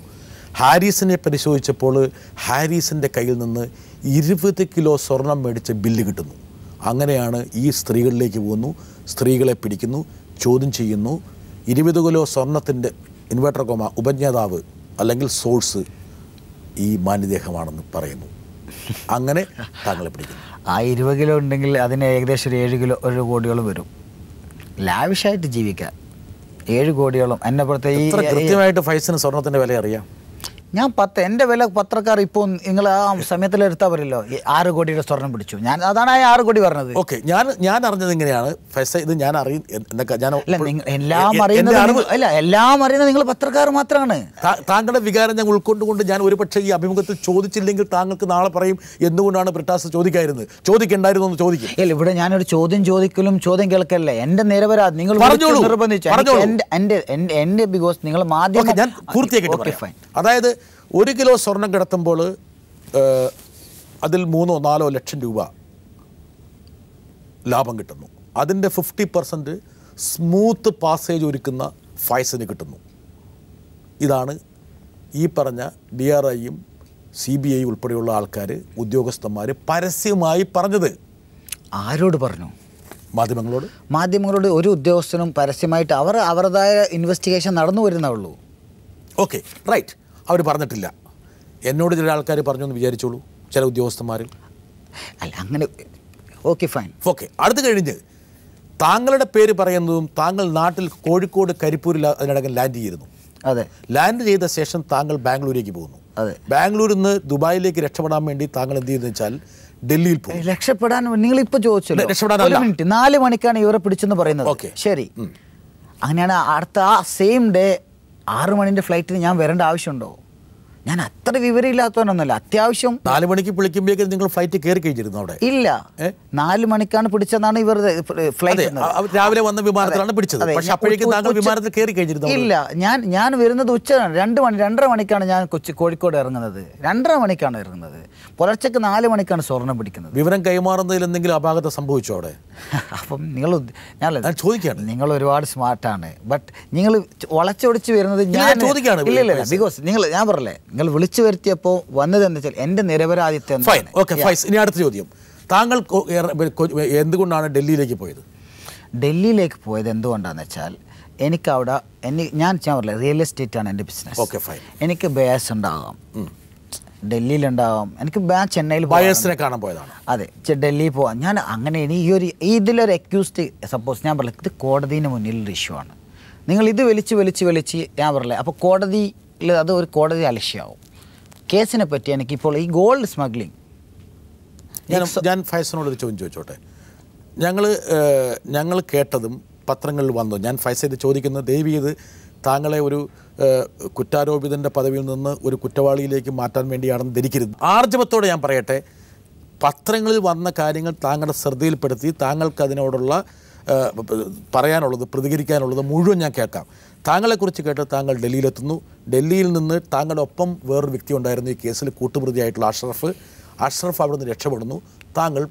ഹാരിസിനെ പരിശോധിച്ചപ്പോൾ ഹാരിസിൻ്റെ കയ്യിൽ നിന്ന് 20 കിലോ സ്വർണം മേടിച്ച ബില്ല് കിട്ടുന്നു. അങ്ങനെയാണ് ഈ സ്ത്രീകളിലേക്ക് പോകുന്നു, സ്ത്രീകളെ പിടിക്കുന്നു, ചോദ്യം ചെയ്യുന്നു. 20 കിലോ സ്വർണത്തിൻ്റെ ഇൻവേർട്ടർ കോമ ഉപജ്ഞാതാവ് അല്ലെങ്കിൽ സോഴ്സ് ഈ മാന്യദേഹമാണെന്ന് പറയുന്നു. അങ്ങനെ താങ്കളെ പിടിക്കുന്നു. ആ 20 കിലോ ഉണ്ടെങ്കിൽ അതിന് ഏകദേശം ഒരു 7 കിലോ 1 കോടിയോളം വരും. ലാവിഷായിട്ട് ജീവിക്കാൻ 7 കോടിയോളം. എന്നെ പുറത്തെ ഈ കൃത്യമായിട്ട് ഫൈസിന് സ്വർണത്തിൻ്റെ വില അറിയാം. ഞാൻ എൻ്റെ വില പത്രക്കാർ ഇപ്പോൾ നിങ്ങൾ ആ സമയത്തിൽ എടുത്താൽ പറയല്ലോ 6 കോടിയുടെ സ്വർണം പിടിച്ചു. അതാണ് 6 കോടി പറഞ്ഞത്. ഓക്കെ, ഞാൻ അറിഞ്ഞത് ഇങ്ങനെയാണ് ഫൈസ, ഇത് ഞാൻ എല്ലാം അറിയുന്നത് നിങ്ങൾ പത്രക്കാർ മാത്രമാണ്. താങ്കളുടെ വികാരം ഞാൻ ഉൾക്കൊണ്ടുകൊണ്ട് ഞാൻ ഒരുപക്ഷെ ഈ അഭിമുഖത്തിൽ ചോദിച്ചില്ലെങ്കിൽ താങ്കൾക്ക് നാളെ പറയും എന്തുകൊണ്ടാണ് ബ്രിട്ടാസ് ചോദിക്കേണ്ടായിരുന്നു എന്ന് ചോദിക്കും. ഇല്ല, ഇവിടെ ഞാനൊരു ചോദ്യം കേൾക്കല്ലേ, എന്റെ നിരപരാധി നിങ്ങൾ നിർബന്ധിച്ചു. എന്റെ ബിക്കോസ് നിങ്ങൾ മാധ്യമം ഞാൻ പൂർത്തിയാക്കിയിട്ട്, അതായത് 1 കിലോ സ്വർണം കിടത്തുമ്പോൾ അതിൽ 3-4 ലക്ഷം രൂപ ലാഭം കിട്ടുന്നു. അതിൻ്റെ 50% സ്മൂത്ത് പാസേജ് ഒരുക്കുന്ന ഫൈസിന് കിട്ടുന്നു. ഇതാണ് ഈ പറഞ്ഞ DRIയും CBI ഉൾപ്പെടെയുള്ള ആൾക്കാർ, ഉദ്യോഗസ്ഥന്മാർ പരസ്യമായി പറഞ്ഞത്. ആരോട് പറഞ്ഞു? മാധ്യമങ്ങളോട്. ഒരു ഉദ്യോഗസ്ഥനും പരസ്യമായിട്ട് അവരുടേതായ ഇൻവെസ്റ്റിഗേഷൻ നടന്നു വരുന്നുള്ളൂ. ഓക്കെ റൈറ്റ്, അവർ പറഞ്ഞിട്ടില്ല. എന്നോട് ചില ആൾക്കാർ പറഞ്ഞു എന്ന് വിചാരിച്ചോളൂ, ചില ഉദ്യോഗസ്ഥന്മാർ. അല്ല അങ്ങനെ ഓക്കെ ഫൈൻ. ഓക്കെ, അടുത്ത് കഴിഞ്ഞ് താങ്കളുടെ പേര് പറയുന്നതും താങ്കൾ നാട്ടിൽ കോഴിക്കോട് കരിപ്പൂരിൽ അതിനടക്കം ലാൻഡ് ചെയ്തിരുന്നു. അതെ, ലാൻഡ് ചെയ്ത ശേഷം താങ്കൾ ബാംഗ്ലൂരേക്ക് പോകുന്നു. അതെ, ബാംഗ്ലൂരിൽ നിന്ന് ദുബായിലേക്ക് രക്ഷപ്പെടാൻ വേണ്ടി താങ്കൾ എന്ത് ചെയ്യുന്നത് വെച്ചാൽ ഡൽഹിയിൽ പോകും. രക്ഷപ്പെടാൻ നിങ്ങളിപ്പോൾ ചോദിച്ചല്ലോ, 4 മണിക്കാണ് ഇവരെ പിടിച്ചെന്ന് പറയുന്നത്. ഓക്കെ ശരി, അങ്ങനെയാണ്. അടുത്ത ആ സെയിം ഡേ 6 മണിൻ്റെ ഫ്ലൈറ്റിന് ഞാൻ വരേണ്ട ആവശ്യമുണ്ടോ? ഞാൻ അത്ര വിവരമില്ലാത്തവനൊന്നുമല്ല. അത്യാവശ്യം 4 മണിക്ക് വിളിക്കുമ്പോഴേക്കും നിങ്ങൾ ഫ്ലൈറ്റ് കയറി കഴിഞ്ഞിരുന്നു അവിടെ? ഇല്ല, 4 മണിക്കാണ് പിടിച്ചതെന്നാണ് ഇവരുടെ ഫ്ലൈറ്റ്. രാവിലെ വന്ന വിമാനത്തിലാണ് പിടിച്ചത്. പക്ഷേ അപ്പോഴേക്കും താങ്കൾ വിമാനത്തിൽ കയറി കഴിഞ്ഞിരുന്നു? ഇല്ല, ഞാൻ വരുന്നത് ഉച്ചയാണ്. 2:30 മണിക്കാണ് ഞാൻ കോഴിക്കോട് ഇറങ്ങുന്നത്. 2:30 മണിക്കാണ് ഇറങ്ങുന്നത്. പുലർച്ചയ്ക്ക് 4 മണിക്കാണ് സ്വർണം പിടിക്കുന്നത്. വിവരം കൈമാറുന്നതിൽ എന്തെങ്കിലും അപാകത സംഭവിച്ചോ അവിടെ? അപ്പം ഞാൻ ചോദിക്കുകയാണ്, നിങ്ങൾ ഒരുപാട് സ്മാർട്ടാണ്, ബട്ട് നിങ്ങൾ വളച്ചൊടിച്ച് വരുന്നത് ഞാൻ ചോദിക്കുകയാണ്. ഇല്ല, ബിക്കോസ് ഞാൻ പറയല്ലേ, നിങ്ങൾ വിളിച്ചു വരുത്തിയപ്പോൾ വന്നത് എന്താ വെച്ചാൽ എൻ്റെ നിരപരാധിത്വം. ഇനി അടുത്ത ചോദ്യം, താങ്കൾ എന്തുകൊണ്ടാണ് ഡൽഹിയിലേക്ക് പോയത്? ഡൽഹിയിലേക്ക് പോയത് എന്തുകൊണ്ടാണെന്ന് വെച്ചാൽ എനിക്കവിടെ ഞാൻ പറയില്ല, റിയൽ എസ്റ്റേറ്റ് ആണ് എൻ്റെ ബിസിനസ്. Okay fine. എനിക്ക് ബേസ് ഉണ്ടാകാം, ഡൽഹിയിലുണ്ടാകാം, എനിക്ക് ചെന്നൈയിൽ ബയേഴ്സിനെ കാണാൻ പോയതാണ്. അതെ, ഡൽഹിയിൽ പോകാം. ഞാൻ അങ്ങനെ ഇതിലൊരു അക്യൂസ്ഡ്, സപ്പോസ് ഞാൻ പറയില്ല, ഇത് കോടതിന് മുന്നിലൊരു ഇഷ്യൂ ആണ്. നിങ്ങൾ ഇത് വലിച്ച് ഞാൻ പറയില്ല, അപ്പോൾ കോടതിയിൽ അത് ഒരു കോടതി അലക്ഷ്യമാവും. കേസിനെ പറ്റി എനിക്കിപ്പോൾ ഈ ഗോൾഡ് സ്മഗ്ലിംഗ്, ഞാൻ ഫൈസലിനോടൊരു ചോദ്യം ചോദിച്ചോട്ടെ. ഞങ്ങൾ കേട്ടതും പത്രങ്ങളിൽ വന്നു. ഞാൻ ഫൈസൽ ചോദിക്കുന്നത്, ദയവ് ചെയ്ത് താങ്കളെ ഒരു കുറ്റാരോപിതൻ്റെ പദവിയിൽ നിന്ന് ഒരു കുറ്റവാളിയിലേക്ക് മാറ്റാൻ വേണ്ടിയാണെന്ന് ധരിക്കരുത്. ആർജവത്തോടെ ഞാൻ പറയട്ടെ, പത്രങ്ങളിൽ വന്ന കാര്യങ്ങൾ താങ്കളുടെ ശ്രദ്ധയിൽപ്പെടുത്തി താങ്കൾക്ക് അതിനോടുള്ള പറയാനുള്ളത്, പ്രതികരിക്കാനുള്ളത് മുഴുവൻ ഞാൻ കേൾക്കാം. താങ്കളെക്കുറിച്ച് കേട്ട് താങ്കൾ ഡൽഹിയിലെത്തുന്നു. ഡൽഹിയിൽ നിന്ന് താങ്കളുടെ ഒപ്പം വേറൊരു വ്യക്തി ഉണ്ടായിരുന്നു ഈ കേസിൽ, കൂട്ടുപ്രതിയായിട്ടുള്ള അഷ്റഫ് അവിടെ നിന്ന് രക്ഷപ്പെടുന്നു, താങ്കൾ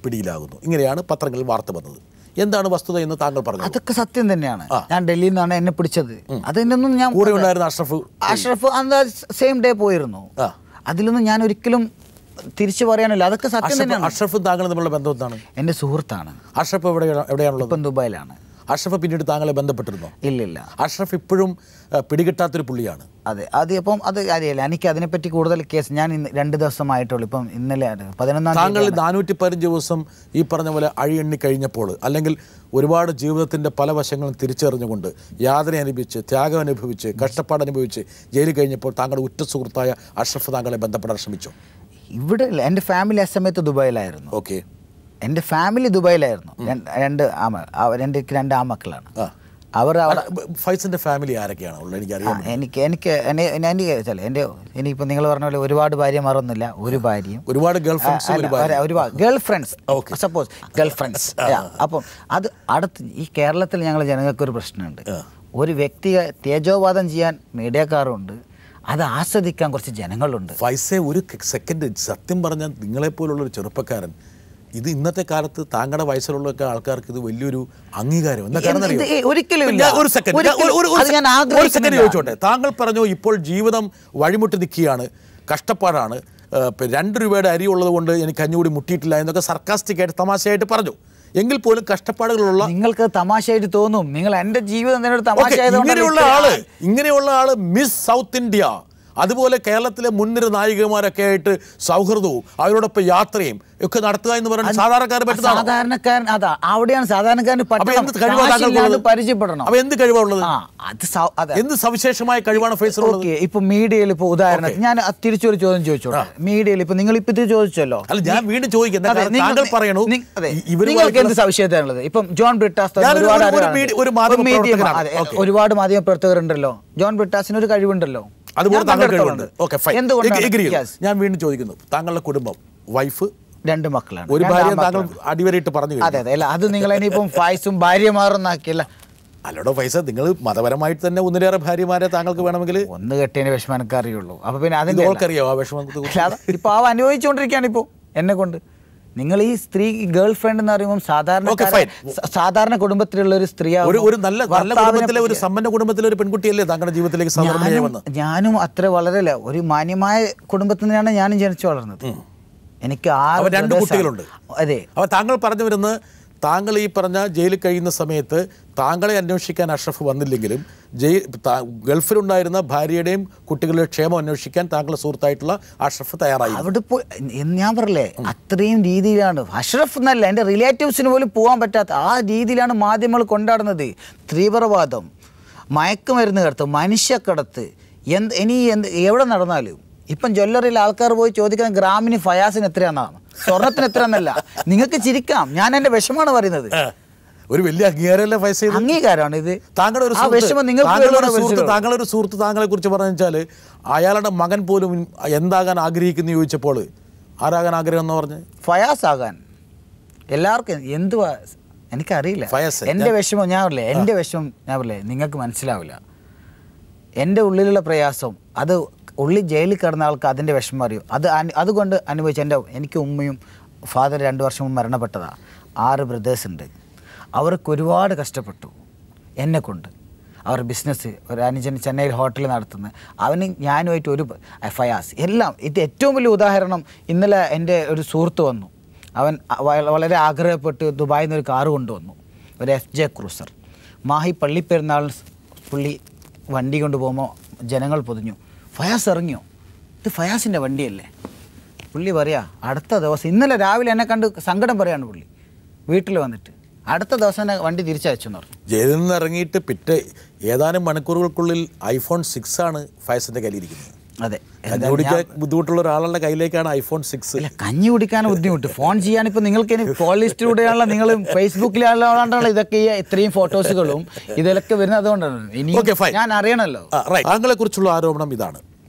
പിടിയിലാകുന്നു. ഇങ്ങനെയാണ് പത്രങ്ങളിൽ വാർത്ത വന്നത്. എന്താണ് വസ്തുത എന്ന് താങ്കൾ പറഞ്ഞു? അതൊക്കെ സത്യം തന്നെയാണ്. ഞാൻ ഡൽഹിയിൽ നിന്നാണ് എന്നെ പിടിച്ചത്. അതിനൊന്നും ഞാൻ കൂടെ ഉണ്ടായിരുന്ന അഷ്റഫ് അന്ന് സെയിം ഡേ പോയിരുന്നു. അതിലൊന്നും ഞാൻ ഒരിക്കലും തിരിച്ചു പറയാനില്ല. അതൊക്കെ സത്യം തന്നെയാണ്. അഷ്റഫും താങ്കളും തമ്മിലുള്ള ബന്ധം എന്താണ്? എൻ്റെ സുഹൃത്താണ്. അഷ്റഫ് എവിടെയാണുള്ളത്? ഇപ്പം ദുബായിലാണ്. അഷ്റഫ് പിന്നീട് താങ്കളെ ബന്ധപ്പെട്ടിരുന്നോ? ഇല്ലില്ല. അഷ്റഫ് ഇപ്പോഴും പിടികിട്ടാത്തൊരു പുള്ളിയാണ്. അതെ, അപ്പം അത് അറിയില്ല. എനിക്ക് അതിനെപ്പറ്റി കൂടുതൽ കേസ് ഞാൻ 2 ദിവസമായിട്ടുള്ളൂ. ഇപ്പം ഇന്നലെ 11-ാം താങ്കൾ 415 ദിവസം ഈ പറഞ്ഞ പോലെ അഴിയെണ്ണി കഴിഞ്ഞപ്പോൾ, അല്ലെങ്കിൽ ഒരുപാട് ജീവിതത്തിൻ്റെ പല വശങ്ങളും തിരിച്ചറിഞ്ഞുകൊണ്ട് യാതന അനുഭവിച്ച്, ത്യാഗം അനുഭവിച്ച്, കഷ്ടപ്പാട് അനുഭവിച്ച് ജയിലിൽ കഴിഞ്ഞപ്പോൾ താങ്കളുടെ ഉറ്റ സുഹൃത്തായ അഷ്റഫ് താങ്കളെ ബന്ധപ്പെടാൻ ശ്രമിച്ചു? ഇവിടെ ഇല്ല. എൻ്റെ ഫാമിലി ആ സമയത്ത് ദുബായിലായിരുന്നു. ഓക്കെ. എൻ്റെ ഫാമിലി ദുബായിലായിരുന്നു. രണ്ട് ആമക്കളാണ്. അവർ ഫൈസിൻ്റെ ഫാമിലി ആരൊക്കെയാണ് ഉള്ളത്? എനിക്കറിയാം. എനിക്ക് ഇനിയിപ്പോൾ നിങ്ങൾ പറഞ്ഞ പോലെ ഒരുപാട് ഭാര്യമാരൊന്നുമില്ല. ഒരു ഭാര്യയും ഒരുപാട് girl friends, suppose girl friends. അപ്പം അത് അടുത്ത് ഈ കേരളത്തിൽ ഞങ്ങൾ ജനങ്ങൾക്കൊരു പ്രശ്നമുണ്ട്. ഒരു വ്യക്തിയെ തേജോവാദം ചെയ്യാൻ മീഡിയക്കാരുണ്ട്, അത് ആസ്വദിക്കാൻ കുറച്ച് ജനങ്ങളുണ്ട്. ഫൈസെ, ഒരു സെക്കൻഡ്, സത്യം പറഞ്ഞാൽ നിങ്ങളെപ്പോലുള്ളൊരു ചെറുപ്പക്കാരൻ, ഇത് ഇന്നത്തെ കാലത്ത് താങ്കളുടെ വയസ്സിലുള്ള ആൾക്കാർക്ക് ഇത് വലിയൊരു അംഗീകാരം. ചോദിച്ചോട്ടെ, താങ്കൾ പറഞ്ഞു ഇപ്പോൾ ജീവിതം വഴിമുട്ടി നിൽക്കുകയാണ്, കഷ്ടപ്പാടാണ്, 2 രൂപയുടെ അരി ഉള്ളത് കൊണ്ട് എനിക്ക് കഞ്ഞുകൂടി മുട്ടിയിട്ടില്ല എന്നൊക്കെ സർക്കാസ്റ്റിക്കായിട്ട് തമാശയായിട്ട് പറഞ്ഞു. എങ്കിൽ പോലും കഷ്ടപ്പാടുകളുള്ള നിങ്ങൾക്ക് തമാശയായിട്ട് തോന്നും. നിങ്ങൾ എൻ്റെ ജീവിതം ഇങ്ങനെയുള്ള ആള് മിസ് സൗത്ത് ഇന്ത്യ, അതുപോലെ കേരളത്തിലെ മുൻനിര നായികമാരൊക്കെ ആയിട്ട് സൗഹൃദവും അവരോടൊപ്പം യാത്രയും ഒക്കെ നടത്തുക എന്ന് പറയുന്നത് സാധാരണക്കാരൻ അതാ അവിടെയാണ് സാധാരണക്കാരന് പരിചയപ്പെടണം. അപ്പൊ എന്ത് കഴിവാണുള്ളത്? എന്ത് സവിശേഷമായ കഴിവാണ് ഫേസിലുള്ളത്? ഇപ്പൊ മീഡിയയിൽ ഇപ്പൊ ഉദാഹരണത്തിന് ഞാൻ തിരിച്ചൊരു ചോദ്യം ചോദിച്ചോട്ടെ. മീഡിയയിൽ ഇപ്പൊ നിങ്ങൾ ഇപ്പൊ ഇത് ചോദിച്ചല്ലോ, അല്ല ഞാൻ വീണ്ടും ചോദിക്കുന്നത്, താങ്കൾ പറയണു നിങ്ങൾക്ക് എന്ത് സവിശേഷതയുള്ളത്? ഇപ്പം ജോൺ ബ്രിട്ടാസ് ഒരുപാട് മാധ്യമ പ്രവർത്തകരുണ്ടല്ലോ. ജോൺ ബ്രിട്ടാസിന് ഒരു കഴിവുണ്ടല്ലോ, അതുപോലെ ഞാൻ വീണ്ടും ചോദിക്കുന്നു, താങ്കളുടെ കുടുംബം, വൈഫ്, 2 മക്കളാണ്, ഒരു ഭാര്യ, താങ്കൾ അടിവരയിട്ട് പറഞ്ഞു. അതെ അതെ, അല്ല അത് നിങ്ങൾ ഇനിയിപ്പം ഫൈസും ഭാര്യമാറൊന്നാക്കിയല്ല. അല്ലോടോ ഫൈസ, നിങ്ങൾ മതപരമായിട്ട് തന്നെ 1-ലേറെ ഭാര്യമാരെ താങ്കൾക്ക് വേണമെങ്കിൽ ഒന്ന് കെട്ടിയതിന് വിഷമം എനിക്ക് അറിയുള്ളൂ. അപ്പൊ പിന്നെ അതിന്റെ അറിയാം ആ വിഷമം. ഇപ്പൊ അവ അനുഭവിച്ചുകൊണ്ടിരിക്കുകയാണ് ഇപ്പോ എന്നെ കൊണ്ട്. നിങ്ങൾ ഈ സ്ത്രീ ഗേൾ ഫ്രണ്ട് എന്ന് പറയുമ്പോൾ സാധാരണ കുടുംബത്തിലുള്ള ഒരു സ്ത്രീ, ഒരു നല്ല കുടുംബത്തിലെ, ഒരു സമ്പന്ന കുടുംബത്തിലെ ഒരു പെൺകുട്ടിയല്ലേ താങ്കളുടെ ജീവിതത്തിലേക്ക്? ഞാനും അത്ര വളരെ ഒരു മാന്യമായ കുടുംബത്തിൽ നിന്നാണ് ഞാനും ജനിച്ചു വളർന്നത്. എനിക്ക് 2 കുട്ടികളുണ്ട്. അതെ. അപ്പൊ താങ്കൾ പറഞ്ഞു വരുന്നത്, താങ്കൾ ഈ പറഞ്ഞ ജയിലിൽ കഴിയുന്ന സമയത്ത് താങ്കളെ അന്വേഷിക്കാൻ അഷ്റഫ് വന്നില്ലെങ്കിലും ഗൾഫിലുണ്ടായിരുന്ന ഭാര്യയുടെയും കുട്ടികളുടെ ക്ഷേമം അന്വേഷിക്കാൻ താങ്കളുടെ സുഹൃത്തായിട്ടുള്ള അഷ്റഫ് തയ്യാറായി. അവിടെ ഞാൻ പറഞ്ഞില്ലേ, അത്രയും രീതിയിലാണ്. അഷ്റഫ് എന്നല്ല, എൻ്റെ റിലേറ്റീവ്സിന് പോലും പോകാൻ പറ്റാത്ത ആ രീതിയിലാണ് മാധ്യമങ്ങൾ കൊണ്ടാടുന്നത്. തീവ്രവാദം, മയക്കുമരുന്ന് കടത്ത്, മനുഷ്യക്കടത്ത്, എവിടെ നടന്നാലും ഇപ്പം ജ്വല്ലറിയിൽ ആൾക്കാർ പോയി ചോദിക്കുന്ന ഗ്രാമിന് ഫയാസിന് എത്രയാണെന്നാണ്, സ്വർണത്തിന് എത്രയാണെന്നല്ല. നിങ്ങൾക്ക് ചിരിക്കാം, ഞാൻ എൻ്റെ വിഷമാണ് പറയുന്നത്. ഒരു വലിയ അംഗീകാരമല്ലേ ഫൈസ? അംഗീകാരമാണ് ഇത്. താങ്കളുടെ ഒരു സുഹൃത്ത് താങ്കളെ കുറിച്ച് പറഞ്ഞു വെച്ചാൽ, അയാളുടെ മകൻ പോലും എന്താകാൻ ആഗ്രഹിക്കുന്നു ചോദിച്ചപ്പോൾ ആരാകാൻ ആഗ്രഹം എന്ന് പറഞ്ഞ് ഫയാസ് ആകാൻ. എല്ലാവർക്കും എന്തുവാ എനിക്കറിയില്ല. എൻ്റെ വിഷമം ഞാൻ പറയില്ലേ, എൻ്റെ വിഷമം ഞാൻ പറയില്ലേ, നിങ്ങൾക്ക് മനസ്സിലാവില്ല. എൻ്റെ ഉള്ളിലുള്ള പ്രയാസം, അത് ഉള്ളിൽ ജയിലിൽ കിടന്ന ആൾക്ക് അതിൻ്റെ വിഷമം അറിയും. അതുകൊണ്ട് അനുഭവിച്ച എനിക്ക് ഉമ്മയും ഫാദർ 2 വർഷം മുമ്പ് മരണപ്പെട്ടതാണ്. 6 ബ്രദേഴ്സ് ഉണ്ട്. അവർക്ക് ഒരുപാട് കഷ്ടപ്പെട്ടു എന്നെക്കൊണ്ട്. അവർ ബിസിനസ്, ഒരു അനുജൻ ചെന്നൈയിൽ ഹോട്ടൽ നടത്തുന്നത്, അവന് ഞാനുമായിട്ട് ഒരു ഫയാസ് എല്ലാം. ഇത് ഏറ്റവും വലിയ ഉദാഹരണം. ഇന്നലെ എൻ്റെ ഒരു സുഹൃത്ത് വന്നു. അവൻ വളരെ ആഗ്രഹപ്പെട്ട് ദുബായിൽ നിന്ന് ഒരു കാറ് കൊണ്ടുവന്നു, ഒരു FJ ക്രൂസർ. മാഹി പള്ളിപ്പെരുന്നാളിന് പുള്ളി വണ്ടി കൊണ്ടുപോകുമ്പോൾ ജനങ്ങൾ പൊതിഞ്ഞു, ഫയാസ് ഇറങ്ങിയോ, ഇത് ഫയാസിൻ്റെ വണ്ടിയല്ലേ? പുള്ളി പറയാ അടുത്ത ദിവസം, ഇന്നലെ രാവിലെ എന്നെ കണ്ട് സങ്കടം പറയാണ് പുള്ളി വീട്ടിൽ വന്നിട്ട്, അടുത്ത ദിവസം തന്നെ വണ്ടി തിരിച്ചയച്ചെന്ന് പറഞ്ഞു. ജയിലിൽ നിന്ന് ഇറങ്ങിയിട്ട് പിറ്റേ ഏതാനും മണിക്കൂറുകൾക്കുള്ളിൽ iPhone 6 ആണ് ഫയസിന്റെ കയ്യിലിരിക്കുന്നത്. അതെ, കഞ്ഞി കുടിക്കാൻ ബുദ്ധിമുട്ടുള്ള ഒരാളുടെ കയ്യിലേക്കാണ് iPhone 6. അല്ല, കഞ്ഞി കുടിക്കാൻ ബുദ്ധിമുട്ട്, ഫോൺ ചെയ്യാൻ ഇപ്പോൾ നിങ്ങൾക്ക് ഇനി കോൾ ലിസ്റ്റിലൂടെയാണല്ലോ, നിങ്ങൾ ഫേസ്ബുക്കിലാണല്ലോ ഇതൊക്കെ ഇത്രയും ഫോട്ടോസുകളും ഇതിലൊക്കെ വരുന്നത്. അതുകൊണ്ടാണ് ഇനി ഞാൻ അറിയണമല്ലോ. താങ്കളെ കുറിച്ചുള്ള ആരോപണം ഇതാണ്.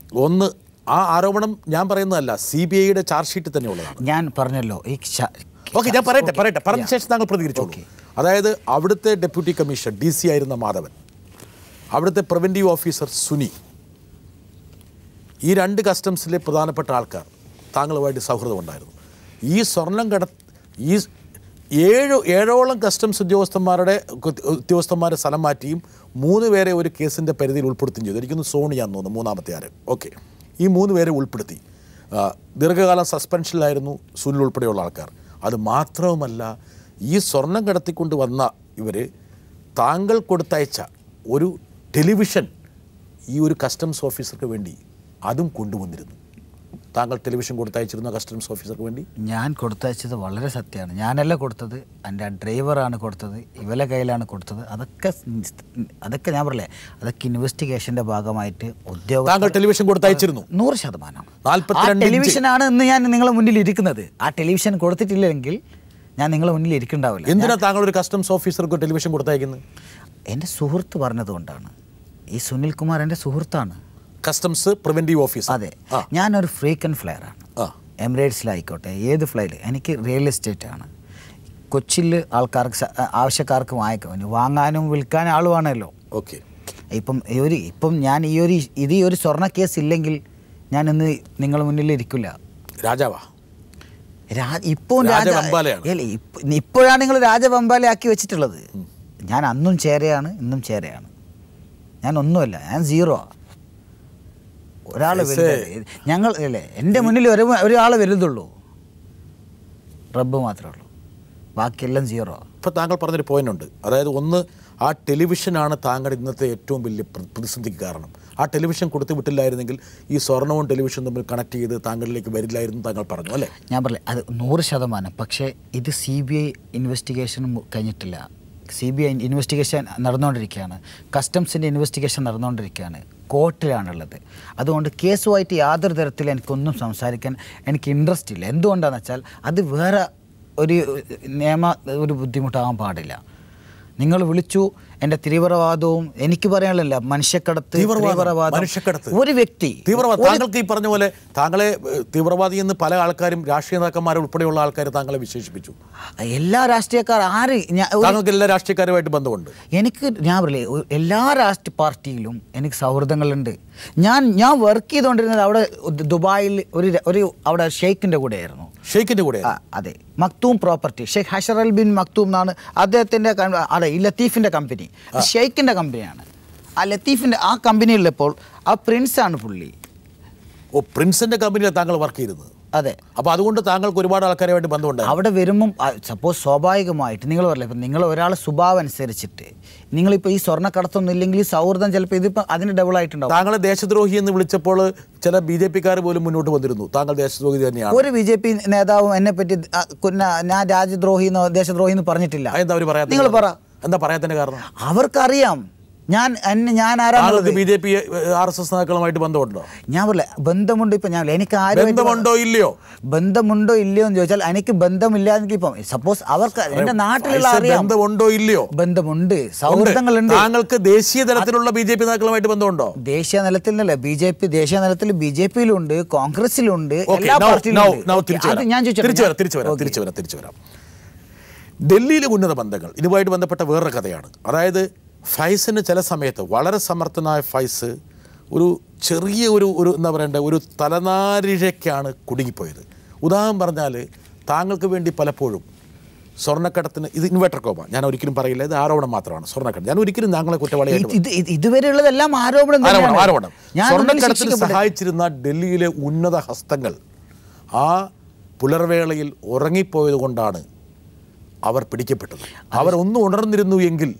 ഒന്ന്, ആ ആരോപണം ഞാൻ പറയുന്നതല്ല, CBIയുടെ ചാർജ് ഷീറ്റിൽ തന്നെ ഉള്ളതാണ്. ഞാൻ പറഞ്ഞല്ലോ ഈ ഞാൻ പറയട്ടെ പറഞ്ഞ ശേഷം താങ്കൾ പ്രതികരിച്ചോളൂ. അതായത് അവിടുത്തെ ഡെപ്യൂട്ടി കമ്മീഷണർ DC ആയിരുന്ന മാധവൻ, അവിടുത്തെ പ്രിവൻറ്റീവ് ഓഫീസർ സുനി, ഈ 2 കസ്റ്റംസിലെ പ്രധാനപ്പെട്ട ആൾക്കാർ താങ്കളുമായിട്ട് സൗഹൃദമുണ്ടായിരുന്നു. ഈ സ്വർണം ഈ 7ഓളം കസ്റ്റംസ് ഉദ്യോഗസ്ഥന്മാരെ സ്ഥലം മാറ്റിയും 3 പേരെ ഒരു കേസിൻ്റെ പരിധിയിൽ ഉൾപ്പെടുത്തുകയും ചെയ്തു. എനിക്കൊന്ന് സോണിയാന്ന് തോന്നുന്നു 3ാമത്തെ ആര്. ഓക്കെ, ഈ 3 പേരെ ഉൾപ്പെടുത്തി. ദീർഘകാലം സസ്പെൻഷനിലായിരുന്നു സുനിൽ ഉൾപ്പെടെയുള്ള ആൾക്കാർ. അത് മാത്രവുമല്ല, ഈ സ്വർണം കടത്തിക്കൊണ്ട് വന്ന ഇവർ താങ്കൾ കൊടുത്തയച്ച ഒരു ടെലിവിഷൻ ഈ ഒരു കസ്റ്റംസ് ഓഫീസർക്ക് വേണ്ടി അതും കൊണ്ടുവന്നിരുന്നു. താങ്കൾ ടെലിവിഷൻ കൊടുത്തയച്ചിരുന്ന കസ്റ്റംസ് ഓഫീസർക്ക് വേണ്ടി? ഞാൻ കൊടുത്തയച്ചത് വളരെ സത്യമാണ്. ഞാനല്ല കൊടുത്തത്, എൻ്റെ ഡ്രൈവറാണ് കൊടുത്തത്, ഇവലെ കയ്യിലാണ് കൊടുത്തത്. അതൊക്കെ ഞാൻ പറയലേ, അതൊക്കെ ഇൻവെസ്റ്റിഗേഷൻ്റെ ഭാഗമായിട്ട് താങ്കൾ ടെലിവിഷൻ കൊടുത്തയച്ചിരുന്നു? 100%. ടെലിവിഷനാണ് ഇന്ന് ഞാൻ നിങ്ങളുടെ മുന്നിൽ ഇരിക്കുന്നത്. ആ ടെലിവിഷൻ കൊടുത്തിട്ടില്ലെങ്കിൽ ഞാൻ നിങ്ങളുടെ മുന്നിൽ ഇരിക്കുന്നുണ്ടാവില്ല. എന്തിനാ താങ്കൾ ഒരു കസ്റ്റംസ് ഓഫീസർക്ക് ടെലിവിഷൻ കൊടുത്തയക്കുന്നത്? എൻ്റെ സുഹൃത്ത് പറഞ്ഞതുകൊണ്ടാണ്. ഈ സുനിൽ കുമാർ എൻ്റെ സുഹൃത്താണ്, കസ്റ്റംസ് പ്രിവെന്റീവ് ഓഫീസർ. അതെ, ഞാനൊരു ഫ്രീക്വൻറ്റ് ഫ്ലയറാണ്. എമിറേറ്റ്സിലായിക്കോട്ടെ, ഏത് ഫ്ലൈറ്റ്, എനിക്ക് റിയൽ എസ്റ്റേറ്റ് ആണ്. കൊച്ചിയിൽ ആൾക്കാർക്ക് ആവശ്യക്കാർക്ക് വാങ്ങാനും വിൽക്കാനും ആൾ വേണമല്ലോ. ഓക്കെ. ഇപ്പം ഞാൻ ഈ ഒരു സ്വർണ്ണ കേസ് ഇല്ലെങ്കിൽ ഞാൻ ഇന്ന് നിങ്ങളുടെ മുന്നിൽ ഇരിക്കില്ല. രാജാവാ? ഇപ്പോഴാണ് നിങ്ങൾ രാജവമ്പാലയാക്കി വെച്ചിട്ടുള്ളത്. ഞാൻ അന്നും ചേരയാണ്, ഇന്നും ചേരയാണ്. ഞാൻ ഒന്നുമല്ല, ഞാൻ സീറോ. ഒരാൾ ഞങ്ങൾ അല്ലേ, എൻ്റെ മുന്നിൽ ഒരാൾ വലുതുള്ളൂ, റബ്ബ് മാത്രമേ ഉള്ളൂ, ബാക്കിയെല്ലാം സീറോ. ഇപ്പോൾ താങ്കൾ പറഞ്ഞൊരു പോയിന്റ് ഉണ്ട്, അതായത് ഒന്ന്, ആ ടെലിവിഷനാണ് താങ്കളുടെ ഇന്നത്തെ ഏറ്റവും വലിയ പ്രതിസന്ധിക്ക് കാരണം. ആ ടെലിവിഷൻ കൊടുത്തു വിട്ടില്ലായിരുന്നെങ്കിൽ ഈ സ്വർണവും ടെലിവിഷനും തമ്മിൽ കണക്ട് ചെയ്ത് താങ്കളിലേക്ക് വരില്ലായിരുന്നു താങ്കൾ പറഞ്ഞു, അല്ലേ? ഞാൻ പറഞ്ഞില്ലേ, അത് 100%. പക്ഷേ ഇത് CBI ഇൻവെസ്റ്റിഗേഷനും കഴിഞ്ഞിട്ടില്ല. CBI ഇൻവെസ്റ്റിഗേഷൻ നടന്നുകൊണ്ടിരിക്കുകയാണ്, കസ്റ്റംസിൻ്റെ ഇൻവെസ്റ്റിഗേഷൻ നടന്നുകൊണ്ടിരിക്കുകയാണ്, കോർട്ടിലാണുള്ളത്. അതുകൊണ്ട് കേസുമായിട്ട് യാതൊരു തരത്തിൽ എനിക്കൊന്നും സംസാരിക്കാൻ എനിക്ക് ഇൻട്രസ്റ്റ് ഇല്ല. എന്തുകൊണ്ടാണെന്ന് വെച്ചാൽ അത് വേറെ ഒരു ബുദ്ധിമുട്ടാകാൻ പാടില്ല. നിങ്ങൾ വിളിച്ചു, എൻ്റെ തീവ്രവാദവും എനിക്ക് പറയാനില്ല, മനുഷ്യക്കടത്ത്, ഒരു വ്യക്തി താങ്കൾക്ക് ഈ പറഞ്ഞ പോലെ താങ്കളെ തീവ്രവാദി എന്ന് പല ആൾക്കാരും രാഷ്ട്രീയ നേതാക്കന്മാരെ ഉൾപ്പെടെയുള്ള ആൾക്കാർ താങ്കളെ വിശേഷിപ്പിച്ചു. എല്ലാ രാഷ്ട്രീയക്കാർ താങ്കൾക്ക് എല്ലാ രാഷ്ട്രീയക്കാരുമായിട്ട് ബന്ധമുണ്ട്? ഞാൻ പറയില്ലേ, എല്ലാ രാഷ്ട്രീയ പാർട്ടിയിലും എനിക്ക് സൗഹൃദങ്ങളുണ്ട്. ഞാൻ വർക്ക് ചെയ്തുകൊണ്ടിരുന്നത് അവിടെ ദുബായിൽ ഒരു അവിടെ ഷെയ്ഖിൻ്റെ കൂടെയായിരുന്നു. ഷെയ്ഖിൻ്റെ കൂടെ? അതെ, മക്തൂം പ്രോപ്പർട്ടി, ഷെയ്ഖ് ഹഷറൽ ബിൻ മക്തൂം എന്നാണ് അദ്ദേഹത്തിൻ്റെ. അതെ, ഈ ലത്തീഫിൻ്റെ കമ്പനി ഷെയ്ഖിൻ്റെ കമ്പനിയാണ്. ആ ലത്തീഫിൻ്റെ ആ കമ്പനിയിലുള്ളപ്പോൾ ആ പ്രിൻസാണ് പുള്ളി. ഓ, പ്രിൻസിൻ്റെ കമ്പനിയിലാണ് താങ്കൾ വർക്ക് ചെയ്തത്? അതെ. അപ്പോൾ അതുകൊണ്ട് താങ്കൾക്ക് ഒരുപാട് ആൾക്കാരുമായിട്ട് ബന്ധമുണ്ട്. അവിടെ വരുമ്പം സപ്പോസ് സ്വാഭാവികമായിട്ട് നിങ്ങൾ പറയില്ല, ഇപ്പം നിങ്ങൾ ഒരാളെ സ്വഭാവം അനുസരിച്ചിട്ട് നിങ്ങളിപ്പോൾ ഈ സ്വർണ്ണക്കടത്തൊന്നും ഇല്ലെങ്കിൽ സൗഹൃദം ചിലപ്പോൾ ഇതിപ്പോൾ അതിന് ഡബിൾ ആയിട്ടുണ്ടാവും. താങ്കളെ ദേശദ്രോഹി എന്ന് വിളിച്ചപ്പോൾ ചില BJP-ക്കാർ പോലും മുന്നോട്ട് വന്നിരുന്നു, താങ്കൾ ദേശദ്രോഹി തന്നെയാണ്. ഒരു BJP നേതാവും എന്നെ പറ്റി ഞാൻ രാജ്യദ്രോഹി എന്നോ ദേശദ്രോഹി എന്ന് പറഞ്ഞിട്ടില്ല. എന്താ അവർ പറയാം? നിങ്ങൾ പറ, എന്താ പറയാത്തതിന്റെ കാരണം? അവർക്കറിയാം ഞാൻ ആരാണ്. BJP RSS നേതാക്കളുമായിട്ട് ബന്ധമുണ്ടോ? ഞാൻ പറയില്ല, ബന്ധമുണ്ട്. ഇപ്പം ഞാൻ എനിക്ക് ബന്ധമുണ്ടോ ഇല്ലയോ എന്ന് ചോദിച്ചാൽ എനിക്ക് ബന്ധമില്ലാതെങ്കിൽ ഇപ്പം സപ്പോസ് അവർക്ക് എൻ്റെ നാട്ടിലുള്ള ബന്ധമുണ്ടോ ഇല്ലയോ? ബന്ധമുണ്ട്, സൗഹൃദങ്ങളുണ്ട്. താങ്കൾക്ക് ദേശീയ തലത്തിലുള്ള BJP നേതാക്കളുമായിട്ട് ബന്ധമുണ്ടോ? ദേശീയ തലത്തിൽ നിന്നല്ല, ദേശീയ തലത്തിൽ BJP-യിലുണ്ട്, കോൺഗ്രസിലുണ്ട്, എല്ലാ പാർട്ടിയിലും. ഞാൻ തിരിച്ചു വരാം. ഡൽഹിയിലെ ഉന്നത ബന്ധങ്ങൾ, ഇതുമായിട്ട് ബന്ധപ്പെട്ട വേറൊരു കഥയാണ്. അതായത് ഫൈസിന് ചില സമയത്ത് വളരെ സമർത്ഥനായ ഫൈസ് ഒരു ചെറിയ ഒരു എന്താ പറയണ്ടേ, ഒരു തലനാരിഴയ്ക്കാണ് കുടുങ്ങിപ്പോയത്. ഉദാഹരണം പറഞ്ഞാൽ താങ്കൾക്ക് വേണ്ടി പലപ്പോഴും സ്വർണ്ണക്കടത്തിന്, ഇത് ഇൻവെർട്ടർ കോമ, ഞാൻ ഒരിക്കലും പറയില്ല, ഇത് ആരോപണം മാത്രമാണ്. സ്വർണ്ണക്കടത്ത് ഞാൻ ഒരിക്കലും താങ്കളെ കുറ്റവാളിയായിട്ട്, ഇതുവരെയുള്ളതെല്ലാം ആരോപണം. സ്വർണ്ണക്കടത്തിന് സഹായിച്ചിരുന്ന ഡൽഹിയിലെ ഉന്നത ഹസ്തങ്ങൾ ആ പുലർവേളയിൽ ഉറങ്ങിപ്പോയത് കൊണ്ടാണ് അവർ പിടിക്കപ്പെട്ടത്. അവരൊന്നും ഉണർന്നിരുന്നു എങ്കിൽ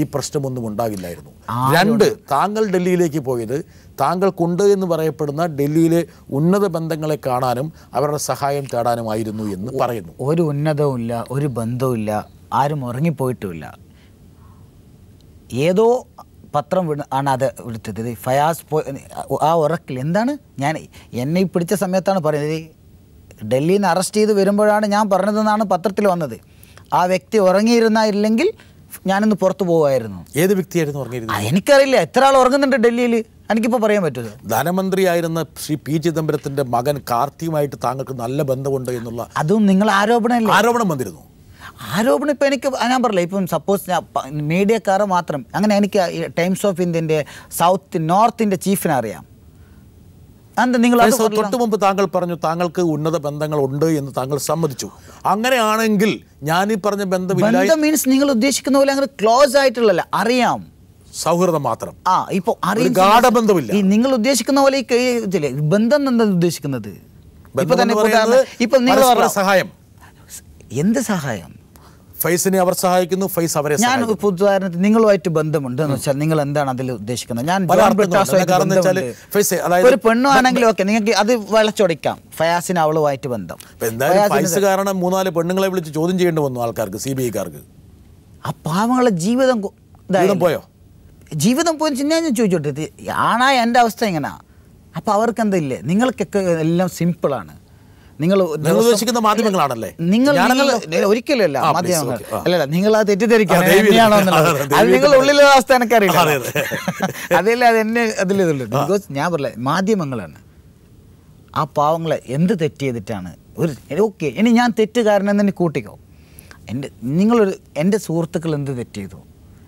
ഈ പ്രശ്നമൊന്നും ഉണ്ടാകില്ലായിരുന്നു. രണ്ട്, താങ്കൾ ഡൽഹിയിലേക്ക് പോയത് താങ്കൾക്കുണ്ട് എന്ന് പറയപ്പെടുന്ന ഡൽഹിയിലെ ഉന്നത ബന്ധങ്ങളെ കാണാനും അവരുടെ സഹായം തേടാനുമായിരുന്നു എന്ന് പറയുന്നു. ഒരു ഉന്നതവുമില്ല, ഒരു ബന്ധവുമില്ല, ആരും ഉറങ്ങിപ്പോയിട്ടുമില്ല. ഏതോ പത്രം ആണ് അത് എടുത്തത്. ഫയാസ് ആ ഉറക്കിൽ എന്താണ് എന്നെ പിടിച്ച സമയത്താണ് പറയുന്നത്, ഡൽഹിയിൽ നിന്ന് അറസ്റ്റ് ചെയ്ത് വരുമ്പോഴാണ് ഞാൻ പറഞ്ഞതെന്നാണ് പത്രത്തിൽ വന്നത്. ആ വ്യക്തി ഉറങ്ങിയിരുന്നില്ലെങ്കിൽ ഞാനിന്ന് പുറത്തു പോകുമായിരുന്നു. ഏത് വ്യക്തിയായിരുന്നു ഉറങ്ങിയിരുന്നത്? എനിക്കറിയില്ല, എത്ര ആൾ ഉറങ്ങുന്നുണ്ട് ഡൽഹിയിൽ, എനിക്കിപ്പോൾ പറയാൻ പറ്റുമോ? ധനമന്ത്രിയായിരുന്ന ശ്രീ P. ചിദംബരത്തിൻ്റെ മകൻ കാർത്തിയുമായിട്ട് താങ്കൾക്ക് നല്ല ബന്ധമുണ്ട് എന്നുള്ള അതും നിങ്ങൾ ആരോപണം വന്നിരുന്നു. ആരോപണം ഇപ്പം എനിക്ക് ഞാൻ പറഞ്ഞില്ല, ഇപ്പം സപ്പോസ് മീഡിയക്കാരെ മാത്രം അങ്ങനെ എനിക്ക് ടൈംസ് ഓഫ് ഇന്ത്യൻ്റെ നോർത്തിൻ്റെ ചീഫിനെ അറിയാം. തൊട്ട് മുമ്പ് താങ്കൾ പറഞ്ഞു താങ്കൾക്ക് ഉന്നത ബന്ധങ്ങൾ ഉണ്ട് എന്ന് താങ്കൾ സമ്മതിച്ചു. അങ്ങനെയാണെങ്കിൽ ഞാൻ ഈ പറഞ്ഞ ബന്ധമില്ല മീൻസ് നിങ്ങൾ ഉദ്ദേശിക്കുന്ന പോലെ അങ്ങനെ ക്ലോസ് ആയിട്ടുള്ളല്ല, അറിയാം, സൗഹൃദം മാത്രം. ഇപ്പൊ ഗാഢബന്ധമില്ല. നിങ്ങൾ ഉദ്ദേശിക്കുന്ന പോലെ ബന്ധം എന്താ ഉദ്ദേശിക്കുന്നത്? സഹായം. എന്ത് സഹായം? ഫൈസിനെ അവർ സഹായിക്കുന്നു, ഫൈസ് അവരെ ഞാൻ ഉദാഹരണത്തിന് നിങ്ങളുമായിട്ട് ബന്ധമുണ്ട് എന്ന് വെച്ചാൽ നിങ്ങൾ എന്താണ് അതിൽ ഉദ്ദേശിക്കുന്നത്? ഞാൻ ഒരു പെണ്ണാണെങ്കിലും ഓക്കെ, നിങ്ങൾക്ക് അത് വളച്ചൊടിക്കാം. ഫയാസിന് അവളുമായിട്ട് ബന്ധം. ഫൈസ് കാരണം 3-4 പെണ്ണുങ്ങളെ വിളിച്ച് ചോദ്യം ചെയ്യേണ്ടി വന്നു ആൾക്കാർക്ക്, CBI-ക്കാർക്ക്. ആ പാവങ്ങളുടെ ജീവിതം പോയോ? ജീവിതം പോയി ഞാൻ ചോദിച്ചോട്ടെ, ആണായ എൻ്റെ അവസ്ഥ എങ്ങനെയാ? അപ്പോൾ അവർക്ക് എന്തില്ലേ? നിങ്ങൾക്കൊക്കെ എല്ലാം സിമ്പിളാണ്. നിങ്ങൾ ഉദ്ദേശിക്കുന്ന മാധ്യമങ്ങളാണല്ലേ? നിങ്ങൾ ഒരിക്കലും അല്ല മാധ്യമങ്ങൾ, അല്ലല്ല, നിങ്ങൾ അത് തെറ്റിദ്ധരിക്കുകയാണ്. അത് നിങ്ങളുടെ ഉള്ളിലുള്ള അവസ്ഥ എനിക്കറിയില്ല. അതല്ല, അത് എന്നെ അതിലുള്ളൂ. ബിക്കോസ് ഞാൻ പറയില്ല, മാധ്യമങ്ങളാണ് ആ പാവങ്ങളെ എന്ത് തെറ്റ് ചെയ്തിട്ടാണ് ഓക്കെ. ഇനി ഞാൻ തെറ്റുകാരനെന്ന് തന്നെ കൂട്ടിക്കോ. എൻ്റെ സുഹൃത്തുക്കൾ എന്ത് തെറ്റ് ചെയ്തു?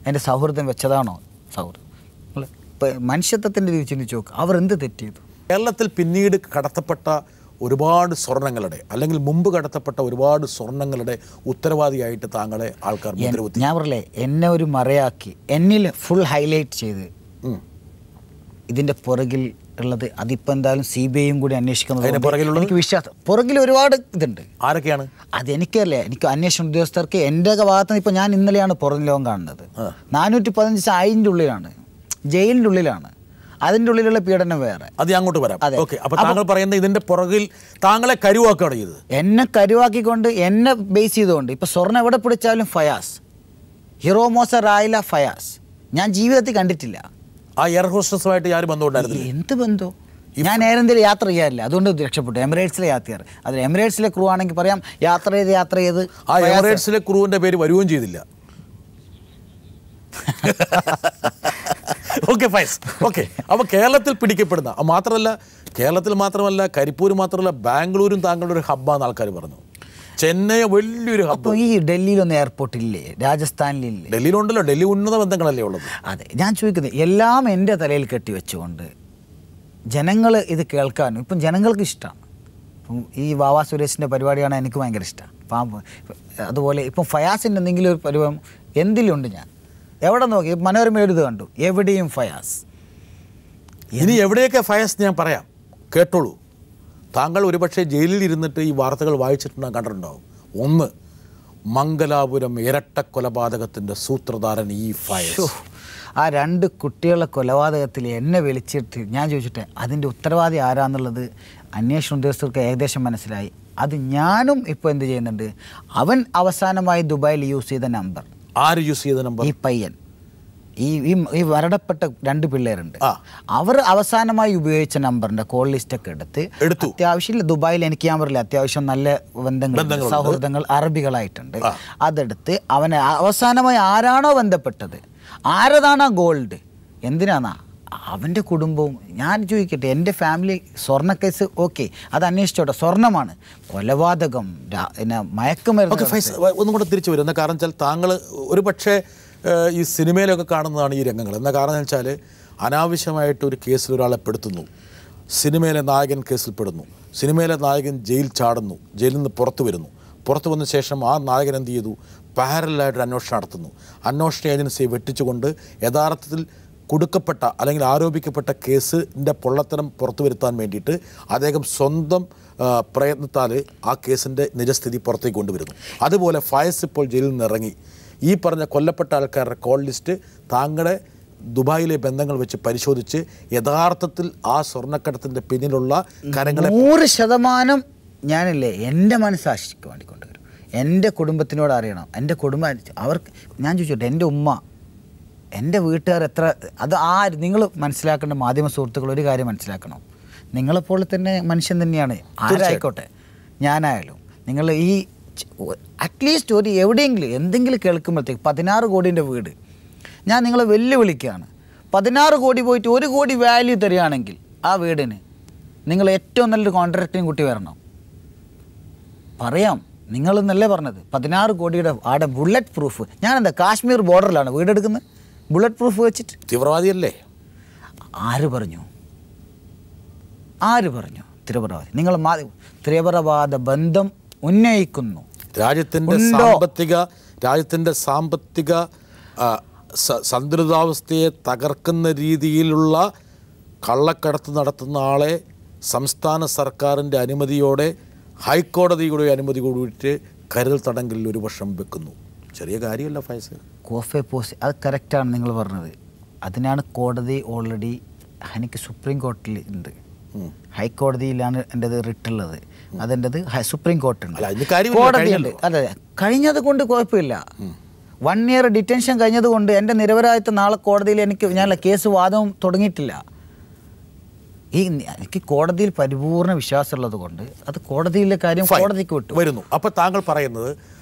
എൻ്റെ സൗഹൃദം വെച്ചതാണോ സൗഹൃദം? മനുഷ്യത്വത്തിൻ്റെ രീതി ചിന്തിച്ച് നോക്കുക, അവർ എന്ത് തെറ്റ് ചെയ്തു? കേരളത്തിൽ പിന്നീട് കടത്തപ്പെട്ട ഒരുപാട് സ്വർണ്ണങ്ങളുടെ, അല്ലെങ്കിൽ മുമ്പ് കടത്തപ്പെട്ട ഒരുപാട് സ്വർണ്ണങ്ങളുടെ ഉത്തരവാദിയായിട്ട് താങ്കളെ ആൾക്കാർ മുദ്രകുത്തി. ഞാൻ പറയല്ലേ, എന്നെ ഒരു മറയാക്കി എന്നിൽ ഫുൾ ഹൈലൈറ്റ് ചെയ്ത് ഇതിൻ്റെ പുറകിൽ ഉള്ളത് അതിപ്പോൾ എന്തായാലും CBI-യും കൂടി അന്വേഷിക്കുന്നത് എനിക്ക് വിശ്വാസം. പുറകിൽ ഒരുപാട് ഇതുണ്ട്. ആരൊക്കെയാണ് അതെനിക്കറിയില്ല. എനിക്ക് അന്വേഷണ ഉദ്യോഗസ്ഥർക്ക് എൻ്റെ ഭാഗത്ത് ഇപ്പോൾ ഞാൻ ഇന്നലെയാണ് പുറം ലോകം കാണുന്നത്. 415 അതിൻ്റെ ഉള്ളിലാണ്, ജയിലിൻ്റെ ഉള്ളിലാണ്. അതിൻ്റെ ഉള്ളിലുള്ള പീഡനം വേറെ. അത് അങ്ങോട്ട് വരാം. അപ്പോൾ താങ്കൾ പറയുന്നത് ഇതിൻ്റെ പുറകിൽ താങ്കളെ കരുവാക്കുകയാണ് ചെയ്തത്. എന്നെ കരുവാക്കിക്കൊണ്ട്, എന്നെ ബേസ് ചെയ്തുകൊണ്ട്. ഇപ്പോൾ സ്വർണ്ണം എവിടെ പിടിച്ചാലും ഫയാസ്, ഹിറോമോസ റായില ഫയാസ്. ഞാൻ ജീവിതത്തിൽ കണ്ടിട്ടില്ല. ആ എയർ ഹോസ്റ്റസുമായിട്ട് യാതൊരു ബന്ധമുണ്ടായിരുന്നില്ല. എന്ത് ബന്ധം? ഞാൻ എയർ ഇന്ത്യയിൽ യാത്ര ചെയ്യാറില്ല, അതുകൊണ്ട് രക്ഷപ്പെട്ടു. എമിറേറ്റ്സിലെ യാത്ര ചെയ്യാറ്. അതിൽ എമിറേറ്റ്സിലെ ക്രൂ ആണെങ്കിൽ പറയാം, യാത്ര ചെയ്ത് ആ എമിറേറ്റ്സിലെ ക്രൂവിൻ്റെ പേര് വരുകയും ചെയ്തില്ല. ഓക്കെ ഫൈസ്. ഓക്കെ, അപ്പോൾ കേരളത്തിൽ പിടിക്കപ്പെടുന്ന കേരളത്തിൽ മാത്രമല്ല കരിപ്പൂർ മാത്രമല്ല ബാംഗ്ലൂരും താങ്കളുടെ ഒരു ഹബ്ബാന്ന് ആൾക്കാർ പറഞ്ഞു. ചെന്നൈ വലിയൊരു ഹബ്ബ്. അപ്പോൾ ഈ ഡൽഹിയിലൊന്നും എയർപോർട്ട് ഇല്ലേ? രാജസ്ഥാനിലില്ലേ? ഡൽഹിയിലുണ്ടല്ലോ. ഡൽഹി ഉന്നത ബന്ധങ്ങളല്ലേ ഉള്ളത്. അതെ, ഞാൻ ചോദിക്കുന്നത് എല്ലാം എൻ്റെ തലയിൽ കെട്ടിവെച്ചുകൊണ്ട് ജനങ്ങൾ ഇത് കേൾക്കാനും ഇപ്പം ജനങ്ങൾക്ക് ഇഷ്ടമാണ്. ഇപ്പം ഈ വാവാ സുരേഷിൻ്റെ പരിപാടിയാണ് എനിക്ക് ഭയങ്കര ഇഷ്ടമാണ്. അതുപോലെ ഇപ്പം ഫയാസിൻ്റെ എന്തെങ്കിലും ഒരു പരിപാടി എന്തിലുണ്ട്. ഞാൻ എവിടെ നോക്കി മനോരമ ഇത് കണ്ടു, എവിടെയും ഫയാസ്. ഇനി എവിടെയൊക്കെ ഫയാസ് ഞാൻ പറയാം, കേട്ടോളൂ. താങ്കൾ ഒരുപക്ഷെ ജയിലിൽ ഇരുന്നിട്ട് ഈ വാർത്തകൾ വായിച്ചിട്ടുണ്ടാകും, കണ്ടിട്ടുണ്ടാവും. 1, മംഗലാപുരം ഇരട്ട കൊലപാതകത്തിൻ്റെ സൂത്രധാരൻ ഈ ഫയാസ്. ആ 2 കുട്ടികളുടെ കൊലപാതകത്തിൽ എന്നെ വിളിച്ചിട്ട് ഞാൻ ചോദിച്ചിട്ടെ അതിൻ്റെ ഉത്തരവാദി ആരാന്നുള്ളത് അന്വേഷണ ഉദ്യോഗസ്ഥർക്ക് ഏകദേശം മനസ്സിലായി. അത് ഞാനും ഇപ്പോൾ എന്ത് ചെയ്യുന്നുണ്ട്, അവൻ അവസാനമായി ദുബായിൽ യൂസ് ചെയ്ത നമ്പർ. ആര് യൂസ് ചെയ്ത നമ്പർ? ഈ പയ്യൻ, ഈ മരണപ്പെട്ട 2 പിള്ളേരുണ്ട്. അവർ അവസാനമായി ഉപയോഗിച്ച നമ്പറിൻ്റെ കോൾ ലിസ്റ്റൊക്കെ എടുത്ത് അത്യാവശ്യം ദുബായിൽ എനിക്ക് ഞാൻ പറയില്ല, അത്യാവശ്യം നല്ല ബന്ധങ്ങൾ, സൗഹൃദങ്ങൾ അറബികളായിട്ടുണ്ട്. അതെടുത്ത് അവനെ അവസാനമായി ആരാണോ ബന്ധപ്പെട്ടത്, ആരതാണോ ഗോൾഡ്, എന്തിനാന്നാ അവൻ്റെ കുടുംബവും. ഞാൻ ചോദിക്കട്ടെ, എൻ്റെ ഫാമിലി സ്വർണ്ണ കേസ് ഓക്കെ, അത് അന്വേഷിച്ചോട്ടെ, സ്വർണ്ണമാണ്. കൊലപാതകം, പിന്നെ മയക്കുമരുന്ന്. ഒന്നും കൂടെ തിരിച്ചു വരും. എന്താ കാരണം വെച്ചാൽ താങ്കൾ ഒരു പക്ഷേ ഈ സിനിമയിലൊക്കെ കാണുന്നതാണ് ഈ രംഗങ്ങൾ. എന്താ കാരണം എന്ന് വെച്ചാൽ അനാവശ്യമായിട്ട് ഒരു കേസിൽ ഒരാളെ പെടുത്തുന്നു, സിനിമയിലെ നായകൻ കേസിൽ പെടുന്നു, സിനിമയിലെ നായകൻ ജയിൽ ചാടുന്നു, ജയിലിൽ നിന്ന് പുറത്തു വരുന്നു. പുറത്തു വന്ന ശേഷം ആ നായകൻ എന്ത് ചെയ്തു, പാരലായിട്ടൊരു അന്വേഷണം നടത്തുന്നു. അന്വേഷണ ഏജൻസിയെ വെട്ടിച്ചുകൊണ്ട് യഥാർത്ഥത്തിൽ കൊടുക്കപ്പെട്ട അല്ലെങ്കിൽ ആരോപിക്കപ്പെട്ട കേസിൻ്റെ പൊള്ളത്തരം പുറത്തു വരുത്താൻ വേണ്ടിയിട്ട് അദ്ദേഹം സ്വന്തം പ്രയത്നത്താൽ ആ കേസിൻ്റെ നിജസ്ഥിതി പുറത്തേക്ക് കൊണ്ടുവരുന്നു. അതുപോലെ ഫയസ് ഇപ്പോൾ ജയിലിൽ നിന്ന് ഇറങ്ങി ഈ പറഞ്ഞ കൊല്ലപ്പെട്ട ആൾക്കാരുടെ കോൾ ലിസ്റ്റ് താങ്കളുടെ ദുബായിലെ ബന്ധങ്ങൾ വെച്ച് പരിശോധിച്ച് യഥാർത്ഥത്തിൽ ആ സ്വർണ്ണക്കടത്തിൻ്റെ പിന്നിലുള്ള കരങ്ങളെ 100% ഞാനില്ലേ എൻ്റെ മനസ്സാക്ഷിക്ക് വേണ്ടി കൊണ്ടുവരും. എൻ്റെ കുടുംബത്തിനോട് അറിയണം. എൻ്റെ കുടുംബം അവർക്ക് ഞാൻ ചോദിച്ചോട്ടെ, എൻ്റെ ഉമ്മ, എൻ്റെ വീട്ടുകാർ എത്ര, അത് നിങ്ങൾ മനസ്സിലാക്കേണ്ട മാധ്യമ സുഹൃത്തുക്കൾ ഒരു കാര്യം മനസ്സിലാക്കണം. നിങ്ങളെപ്പോലെ തന്നെ മനുഷ്യൻ തന്നെയാണ് ആരായിക്കോട്ടെ, ഞാനായാലും. നിങ്ങൾ ഈ അറ്റ്ലീസ്റ്റ് ഒരു എവിടെയെങ്കിലും എന്തെങ്കിലും കേൾക്കുമ്പോഴത്തേക്ക് 16 കോടിൻ്റെ വീട് ഞാൻ നിങ്ങളെ വെല്ലുവിളിക്കുകയാണ്. 16 കോടി പോയിട്ട് 1 കോടി വാല്യൂ തരികയാണെങ്കിൽ ആ വീടിന് നിങ്ങൾ ഏറ്റവും നല്ലൊരു കോൺട്രാക്റ്റിനും കൂട്ടി വരണം. പറയാം, നിങ്ങളെന്നല്ലേ പറഞ്ഞത് 16 കോടിയുടെ ആടെ ബുള്ളറ്റ് പ്രൂഫ്. ഞാനെന്താ കാശ്മീർ ബോർഡറിലാണ് വീടെടുക്കുന്നത്, ബുള്ളറ്റ് പ്രൂഫ് വെച്ചിട്ട്. തീവ്രവാദിയല്ലേ? ആര് പറഞ്ഞു തീവ്രവാദി? നിങ്ങൾ തീവ്രവാദ ബന്ധം ഉന്നയിക്കുന്നു. രാജ്യത്തിൻ്റെ സാമ്പത്തിക സന്തുലിതാവസ്ഥയെ തകർക്കുന്ന രീതിയിലുള്ള കള്ളക്കടത്ത് നടത്തുന്ന ആളെ സംസ്ഥാന സർക്കാരിൻ്റെ അനുമതിയോടെ ഹൈക്കോടതിയുടെ അനുമതി കൂടിയിട്ട് കരുതൽ തടങ്കലിൽ 1 വർഷം വെക്കുന്നു. ചെറിയ കാര്യമല്ല ഫൈസൽ. കോഫെ പോസ്റ്റ് അത് കറക്റ്റാണ് നിങ്ങൾ പറഞ്ഞത്. അതിനാണ് കോടതി ഓൾറെഡി എനിക്ക് സുപ്രീം കോടതിയിൽ ഉണ്ട്, ഹൈക്കോടതിയിലാണ് എൻ്റെത് റിട്ടുള്ളത്, അതെൻ്റെത് സുപ്രീം കോർട്ടുണ്ട്, കോടതിയുണ്ട്. അതെ, കഴിഞ്ഞത് കൊണ്ട് കുഴപ്പമില്ല. 1 year ഡിറ്റൻഷൻ കഴിഞ്ഞത് കൊണ്ട് എൻ്റെ നിരപരാധിത്വം നാളെ കോടതിയിൽ ഞാൻ കേസ് വാദവും തുടങ്ങിയിട്ടില്ല. എനിക്ക് കോടതിയിൽ പരിപൂർണ വിശ്വാസമുള്ളത് കൊണ്ട് അത് കോടതിയിലെ കാര്യം കോടതിക്ക് വിട്ടു വരുന്നു. അപ്പോൾ താങ്കൾ പറയുന്നത്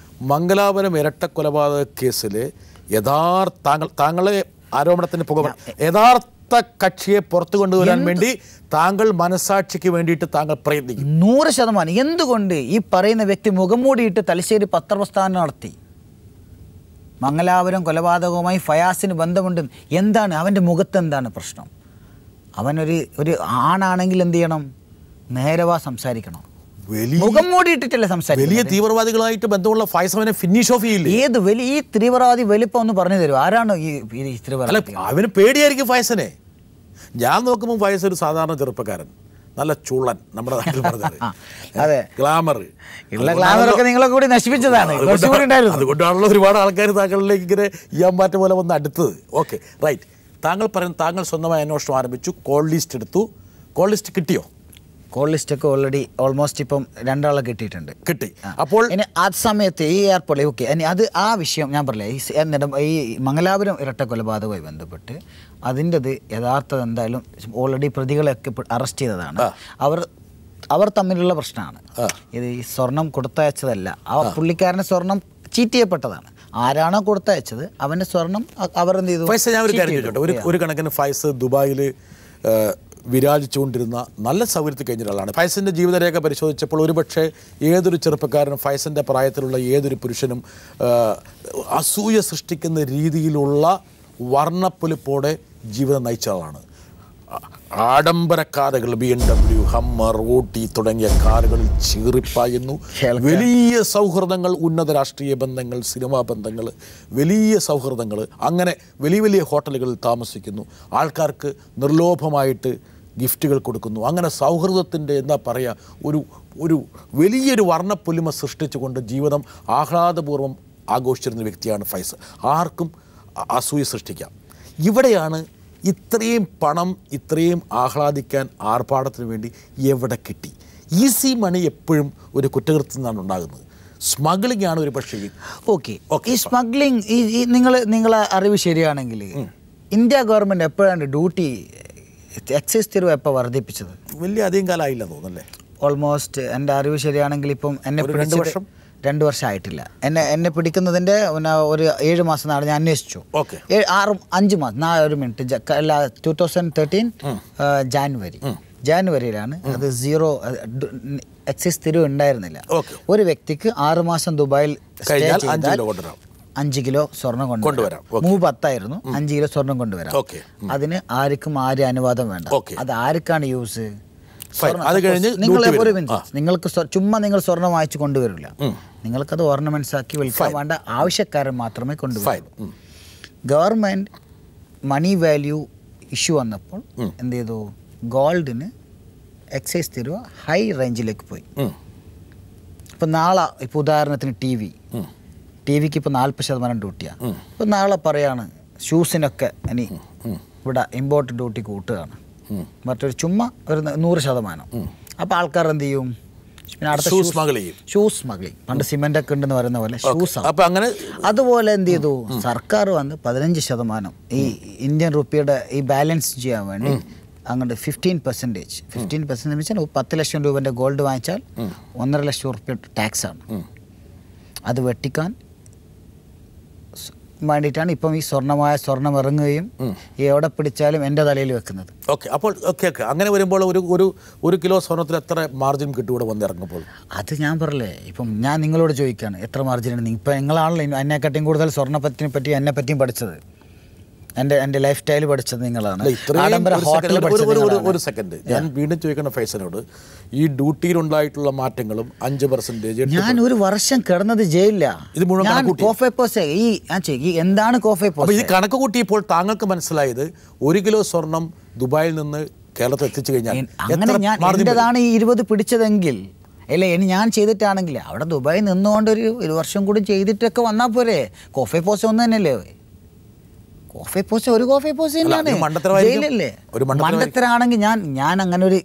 മംഗലാപുരം ഇരട്ടക്കൊലപാതക കേസിൽ താങ്കളെ ആരോപണത്തിന് യഥാർത്ഥ കക്ഷിയെ പുറത്തു കൊണ്ടുവരാൻ വേണ്ടി താങ്കൾ മനസാക്ഷിക്ക് വേണ്ടിയിട്ട് താങ്കൾ പ്രയത്നിക്കും 100%. എന്തുകൊണ്ട് ഈ പറയുന്ന വ്യക്തി മുഖം മൂടിയിട്ട് തലശ്ശേരി പത്രപ്രസ്ഥാനം നടത്തി? മംഗലാപുരം കൊലപാതകവുമായി ഫയാസിന് ബന്ധമുണ്ട്. എന്താണ് അവൻ്റെ മുഖത്ത് എന്താണ് പ്രശ്നം? അവനൊരു ആണാണെങ്കിൽ എന്ത് ചെയ്യണം? നേരവാ സംസാരിക്കണം. മുഖം മൂടിയിട്ടിട്ടല്ലേ സംസാരിക്കും. വലിയ തീവ്രവാദികളായിട്ട് ബന്ധമുള്ള ഫൈസവനെ ഫിനിഷ് ഓഫ് ചെയ്യില്ല. ഏത് വലിയ ഈ തീവ്രവാദി വലിപ്പം ഒന്ന് പറഞ്ഞു തരും. ആരാണ് ഈ തീവ്രവാദി? അവന് പേടിയായിരിക്കും ഫൈസനെ. ഞാൻ നോക്കുമ്പോൾ ഫൈസ് ഒരു സാധാരണ ചെറുപ്പക്കാരൻ, നല്ല ചുള്ളൻ, നമ്മുടെ നാട്ടിൽ പറഞ്ഞത്. അതെ, ഗ്ലാമർ. ഗ്ലാമറൊക്കെ നിങ്ങളെ കൂടി നശിപ്പിച്ചതാണ്. അതുകൊണ്ടാണല്ലോ ഒരുപാട് ആൾക്കാർ താങ്കളിലേക്ക് ഇങ്ങനെ ഇയാമ്പാറ്റ പോലെ വന്ന് അടുത്തത്. Okay, right. താങ്കൾ പറയുന്നത് താങ്കൾ സ്വന്തമായി അന്വേഷണം ആരംഭിച്ചു, കോൾ ലിസ്റ്റ് എടുത്തു. കോൾ ലിസ്റ്റ് കിട്ടിയോ? കോൾ ലിസ്റ്റൊക്കെ ഓൾറെഡി ഓൾമോസ്റ്റ് ഇപ്പം 2 ആളെ കിട്ടിയിട്ടുണ്ട്. കിട്ടി. അപ്പോൾ ഇനി ആ സമയത്ത് ഈ എയർപോർട്ടിൽ ഓക്കെ ഇനി ആ വിഷയം ഞാൻ പറഞ്ഞില്ലേ, ഈ മംഗലാപുരം ഇരട്ട കൊലപാതകവുമായി ബന്ധപ്പെട്ട് അതിൻ്റെത് യഥാർത്ഥത എന്തായാലും ഓൾറെഡി പ്രതികളെയൊക്കെ അറസ്റ്റ് ചെയ്തതാണ്. അവർ തമ്മിലുള്ള പ്രശ്നമാണ്. ഇത് ഈ സ്വർണം കൊടുത്തയച്ചതല്ല, പുള്ളിക്കാരൻ്റെ സ്വർണം ചീറ്റ് ചെയ്യപ്പെട്ടതാണ്. ആരാണോ കൊടുത്തയച്ചത് അവൻ്റെ സ്വർണം അവർ എന്ത് ചെയ്തു? ഫൈസ്, ഞാൻ ഒരു കാര്യം ചോദിച്ചോട്ടെ. ഒരു കണക്കിന് ഫൈസ് ദുബായിൽ വിരാജിച്ചുകൊണ്ടിരുന്ന നല്ല സൗകര്യത്തിൽ കഴിഞ്ഞ ഒരാളാണ്. ഫൈസിൻ്റെ ജീവിതരേഖ പരിശോധിച്ചപ്പോൾ ഒരുപക്ഷെ ഏതൊരു ചെറുപ്പക്കാരനും ഫൈസിൻ്റെ പ്രായത്തിലുള്ള ഏതൊരു പുരുഷനും അസൂയ സൃഷ്ടിക്കുന്ന രീതിയിലുള്ള വർണ്ണപ്പൊലിപ്പോടെ ജീവിതം നയിച്ച ആളാണ്. ആഡംബര കാറുകൾ, BMW, ഹമ്മർ, ഓട്ടി തുടങ്ങിയ കാറുകളിൽ ചീറിപ്പായുന്നു. വലിയ സൗഹൃദങ്ങൾ, ഉന്നത രാഷ്ട്രീയ ബന്ധങ്ങൾ, സിനിമാ ബന്ധങ്ങൾ, വലിയ സൗഹൃദങ്ങൾ. അങ്ങനെ വലിയ വലിയ ഹോട്ടലുകളിൽ താമസിക്കുന്നു. ആൾക്കാർക്ക് നിർലോഭമായിട്ട് ഗിഫ്റ്റുകൾ കൊടുക്കുന്നു. അങ്ങനെ സൗഹൃദത്തിൻ്റെ എന്താ പറയുക, ഒരു വലിയൊരു വർണ്ണപ്പൊലിമ സൃഷ്ടിച്ചുകൊണ്ട് ജീവിതം ആഹ്ലാദപൂർവ്വം ആഘോഷിച്ചിരുന്ന വ്യക്തിയാണ് ഫൈസ്. ആർക്കും അസൂയ സൃഷ്ടിക്കാം. ഇവിടെയാണ് ഇത്രയും പണം, ഇത്രയും ആഹ്ലാദിക്കാൻ ആർഭാടത്തിന് വേണ്ടി എവിടെ കിട്ടി? ഈസി മണി എപ്പോഴും ഒരു കുറ്റകൃത്യത്തിൽ നിന്നാണ് ഉണ്ടാകുന്നത്. സ്മഗ്ലിംഗ് ആണ് ഒരു പക്ഷേ. ഓക്കെ, ഈ സ്മഗ്ലിംഗ് നിങ്ങളെ അറിവ് ശരിയാണെങ്കിൽ ഇന്ത്യ ഗവൺമെൻറ് എപ്പോഴാണ് ഡ്യൂട്ടി എക്സൈസ് തീരുവ എപ്പോൾ വർദ്ധിപ്പിച്ചത്? വലിയ അധികം കാലമായില്ല തോന്നുന്നല്ലേ? ഓൾമോസ്റ്റ് എൻ്റെ അറിവ് ശരിയാണെങ്കിൽ ഇപ്പം എന്നെ 2 വർഷം ആയിട്ടില്ല. എന്നെ പിടിക്കുന്നതിൻ്റെ ഒരു 7 മാസം നാളെ ഞാൻ അന്വേഷിച്ചു. 5 മാസം 1 മിനിറ്റ് 2013 ജാനുവരിയിലാണ് അത് 0 എക്സൈസ് തിരിവ് ഉണ്ടായിരുന്നില്ല. ഒരു വ്യക്തിക്ക് 6 മാസം ദുബായിൽ 5 കിലോ സ്വർണം കൊണ്ടുവരാം. 10 ആയിരുന്നു, 5 കിലോ സ്വർണം കൊണ്ടുവരാം. അതിന് ആർക്കും അനുവാദം വേണ്ട. അത് ആർക്കാണ് യൂസ്? നിങ്ങൾക്ക് ചുമ്മാ നിങ്ങൾ സ്വർണം വാങ്ങിച്ചു കൊണ്ടുവരില്ല. നിങ്ങൾക്കത് ഓർണമെന്റ്സ് ആക്കി വിൽക്കാൻ വേണ്ട ആവശ്യക്കാരൻ മാത്രമേ കൊണ്ടുവരൂ. ഗവൺമെൻറ് മണി വാല്യൂ ഇഷ്യൂ വന്നപ്പോൾ എന്ത് ചെയ്തു? ഗോൾഡിന് എക്സൈസ് തീരുവ ഹൈ റേഞ്ചിലേക്ക് പോയി. ഇപ്പം നാളെ ഇപ്പോൾ ഉദാഹരണത്തിന് ടി വിക്ക് ഇപ്പോൾ 40% ഡ്യൂട്ടിയാണ്. ഇപ്പം നാളെ പറയാണ് ഷൂസിനൊക്കെ ഇനി ഇവിടെ ഇമ്പോർട്ട് ഡ്യൂട്ടി കൂട്ടുകയാണ്, മറ്റൊരു ചുമ്മാ ഒരു 100%. അപ്പോൾ ആൾക്കാർ എന്ത് ചെയ്യും? പിന്നെ അടുത്ത ഷൂസ് സ്മഗ്ലിംഗ്. പണ്ട് സിമെൻ്റ് ഒക്കെ ഉണ്ടെന്ന് പറയുന്ന പോലെ ഷൂസാണ്. അതുപോലെ എന്ത് ചെയ്തു? സർക്കാർ വന്ന് 15% ഈ ഇന്ത്യൻ റുപ്പിയുടെ ഈ ബാലൻസ് ചെയ്യാൻ വേണ്ടി അങ്ങോട്ട് 15% വെച്ചാൽ 10 ലക്ഷം രൂപേൻ്റെ ഗോൾഡ് വാങ്ങിച്ചാൽ 1.5 ലക്ഷം റുപ്യ ടാക്സാണ്. അത് വെട്ടിക്കാൻ വേണ്ടിയിട്ടാണ് ഇപ്പം ഈ സ്വർണം ഇറങ്ങുകയും എവിടെ പിടിച്ചാലും എൻ്റെ തലയിൽ വെക്കുന്നത്. അപ്പോൾ അങ്ങനെ വരുമ്പോൾ ഒരു കിലോ സ്വർണ്ണത്തിൽ എത്ര മാർജിൻ കിട്ടും ഇവിടെ വന്ന് ഇറങ്ങുമ്പോൾ? അത് ഞാൻ പറയല്ലേ, ഇപ്പം ഞാൻ നിങ്ങളോട് ചോദിക്കുകയാണ് എത്ര മാർജിനാണ്. ഇപ്പം നിങ്ങളാണല്ലോ എന്നെക്കാട്ടിയും കൂടുതൽ സ്വർണ്ണപ്പറ്റിനെ പറ്റി എന്നെ പറ്റിയും പഠിച്ചത്. എൻ്റെ ലൈഫ് സ്റ്റൈൽ പഠിച്ചത് നിങ്ങളാണ്. ഒരു സെക്കൻഡ്, ഞാൻ വീണ്ടും ചോദിക്കണം ഫൈസനോട്, ഈ ഡ്യൂട്ടിയിലുണ്ടായിട്ടുള്ള മാറ്റങ്ങളും 5%. ഞാൻ 1 വർഷം കിടന്നത് ജയിലില്ല. ഇത് മുഴുവൻ കോഫെ പോസ്റ്റ് എന്താണ് കോഫെ പോസ്റ്റ്? ഇത് കണക്ക് കൂട്ടിയപ്പോൾ താങ്കൾക്ക് മനസ്സിലായത് 1 കിലോ സ്വർണം ദുബായിൽ നിന്ന് കേരളത്തിൽ എത്തിച്ചു കഴിഞ്ഞാൽ അങ്ങനെ ഞാൻ എൻ്റെതാണ് ഈ 20 പിടിച്ചതെങ്കിൽ അല്ലേ ഇനി ഞാൻ ചെയ്തിട്ടാണെങ്കിൽ അവിടെ ദുബായിൽ നിന്നുകൊണ്ട് ഒരു വർഷം കൂടി ചെയ്തിട്ടൊക്കെ വന്നാൽ പോരെ. കോഫി പോസ്റ്റ് ഒന്ന് തന്നെയല്ലേ കോഫി പോസ്റ്റ്, ഒരു കോഫി പോസ്റ്റ് തന്നെയാണ്, ജയിലല്ലേ. മണ്ടത്തരാണെങ്കിൽ ഞാൻ അങ്ങനെ ഒരു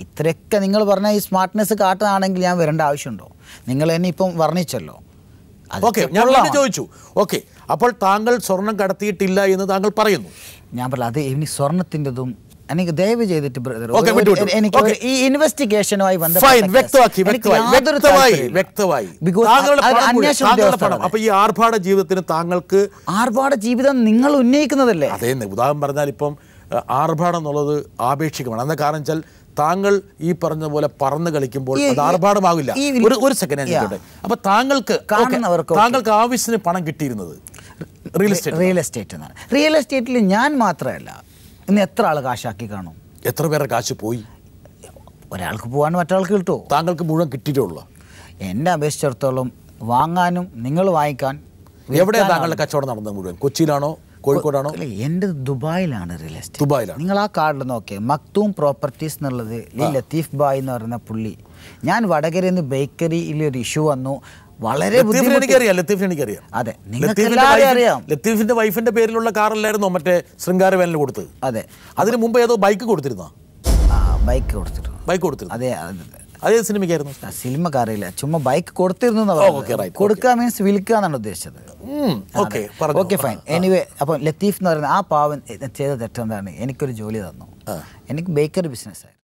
ഇത്രയൊക്കെ നിങ്ങൾ പറഞ്ഞ ഈ സ്മാർട്ട്നെസ് കാട്ടുകയാണെങ്കിൽ ഞാൻ വരേണ്ട ആവശ്യമുണ്ടോ? നിങ്ങൾ എന്നെ ഇപ്പം വർണ്ണിച്ചല്ലോ. ഓക്കെ, ഞാൻ ചോദിച്ചു. ഓക്കെ, അപ്പോൾ താങ്കൾ സ്വർണം കടത്തിയിട്ടില്ല എന്ന് താങ്കൾ പറയുന്നു. ഞാൻ പറഞ്ഞു അത് ഇനി സ്വർണത്തിൻ്റെതും എനിക്ക് ദയവ് ചെയ്തിട്ട് എനിക്ക് ഈ ഇൻവെസ്റ്റിഗേഷനുമായി അപ്പൊ ഈ ആർഭാട ജീവിതത്തിന് താങ്കൾക്ക് ആർഭാട ജീവിതം നിങ്ങൾ ഉന്നയിക്കുന്നതല്ലേ? അതേ, ഉദാഹരണം പറഞ്ഞാൽ ഇപ്പം ആർഭാടം എന്നുള്ളത് ആപേക്ഷികമാണ്. എന്താ കാരണം വെച്ചാൽ താങ്കൾ ഈ പറഞ്ഞ പോലെ പറന്ന് കളിക്കുമ്പോൾ അത് ആർഭാടമാകില്ല. ഒരു സെക്കൻഡ് ഞാൻ ചോദിച്ചോട്ടെ. അപ്പൊ താങ്കൾക്ക് ആവശ്യത്തിന് പണം കിട്ടിയിരുന്നത് റിയൽ എസ്റ്റേറ്റിൽ ഞാൻ മാത്രമല്ല, ഇന്ന് എത്ര ആൾ കാശാക്കി കാണും? എത്ര പേരുടെ കാശ് പോയി? ഒരാൾക്ക് പോകാൻ മറ്റൊരാൾക്ക് കിട്ടുമോ? താങ്കൾക്ക് മുഴുവൻ കിട്ടിയിട്ടുള്ളൂ. എന്നെ അപേക്ഷിച്ചിടത്തോളം വാങ്ങാനും നിങ്ങൾ വാങ്ങിക്കാൻ. എവിടെയാണ് താങ്കളുടെ കച്ചവടം നടന്നത് മുഴുവൻ? കൊച്ചിയിലാണോ കോഴിക്കോടാണോ? എൻ്റെ ദുബായിലാണ് റിയൽ എസ്റ്റേറ്റ്. ദുബായിലാണ്. നിങ്ങൾ ആ കാർഡിൽ നോക്കിയേ, മക്തൂം പ്രോപ്പർട്ടീസ് എന്നുള്ളത് ലത്തീഫ് ബായ് എന്ന് പറയുന്ന പുള്ളി. ഞാൻ വടകരയിൽ നിന്ന് ബേക്കറിയിൽ ഒരു ഇഷ്യൂ വന്നു, വളരെ എനിക്കറിയാം. അതെ, നിങ്ങൾക്ക് അറിയാം. ലത്തീഫിന്റെ വൈഫിന്റെ പേരിലുള്ള കാറല്ലായിരുന്നോ മറ്റേ ശൃംഗാരവേനിൽ കൊടുത്തത്? അതെ. അതിന് മുമ്പ് ഏതോ ബൈക്ക് കൊടുത്തിരുന്നോ? ബൈക്ക് കൊടുത്തിരുന്നു. അതെ, അതേ സിനിമയ്ക്കായിരുന്നു. സിനിമക്കറിയില്ല, ചുമ്മാ ബൈക്ക് കൊടുത്തിരുന്നു. കൊടുക്കുക മീൻസ് വിൽക്കുക എന്നാണ് ഉദ്ദേശിച്ചത്. Okay, fine. എനിവേ, അപ്പം ലത്തീഫ് എന്ന് പറയുന്ന ആ പാവൻ ചെയ്ത തെറ്റെന്താണ്? എനിക്കൊരു ജോലി തന്നു. എനിക്ക് ബേക്കറി ബിസിനസ്സായിരുന്നു.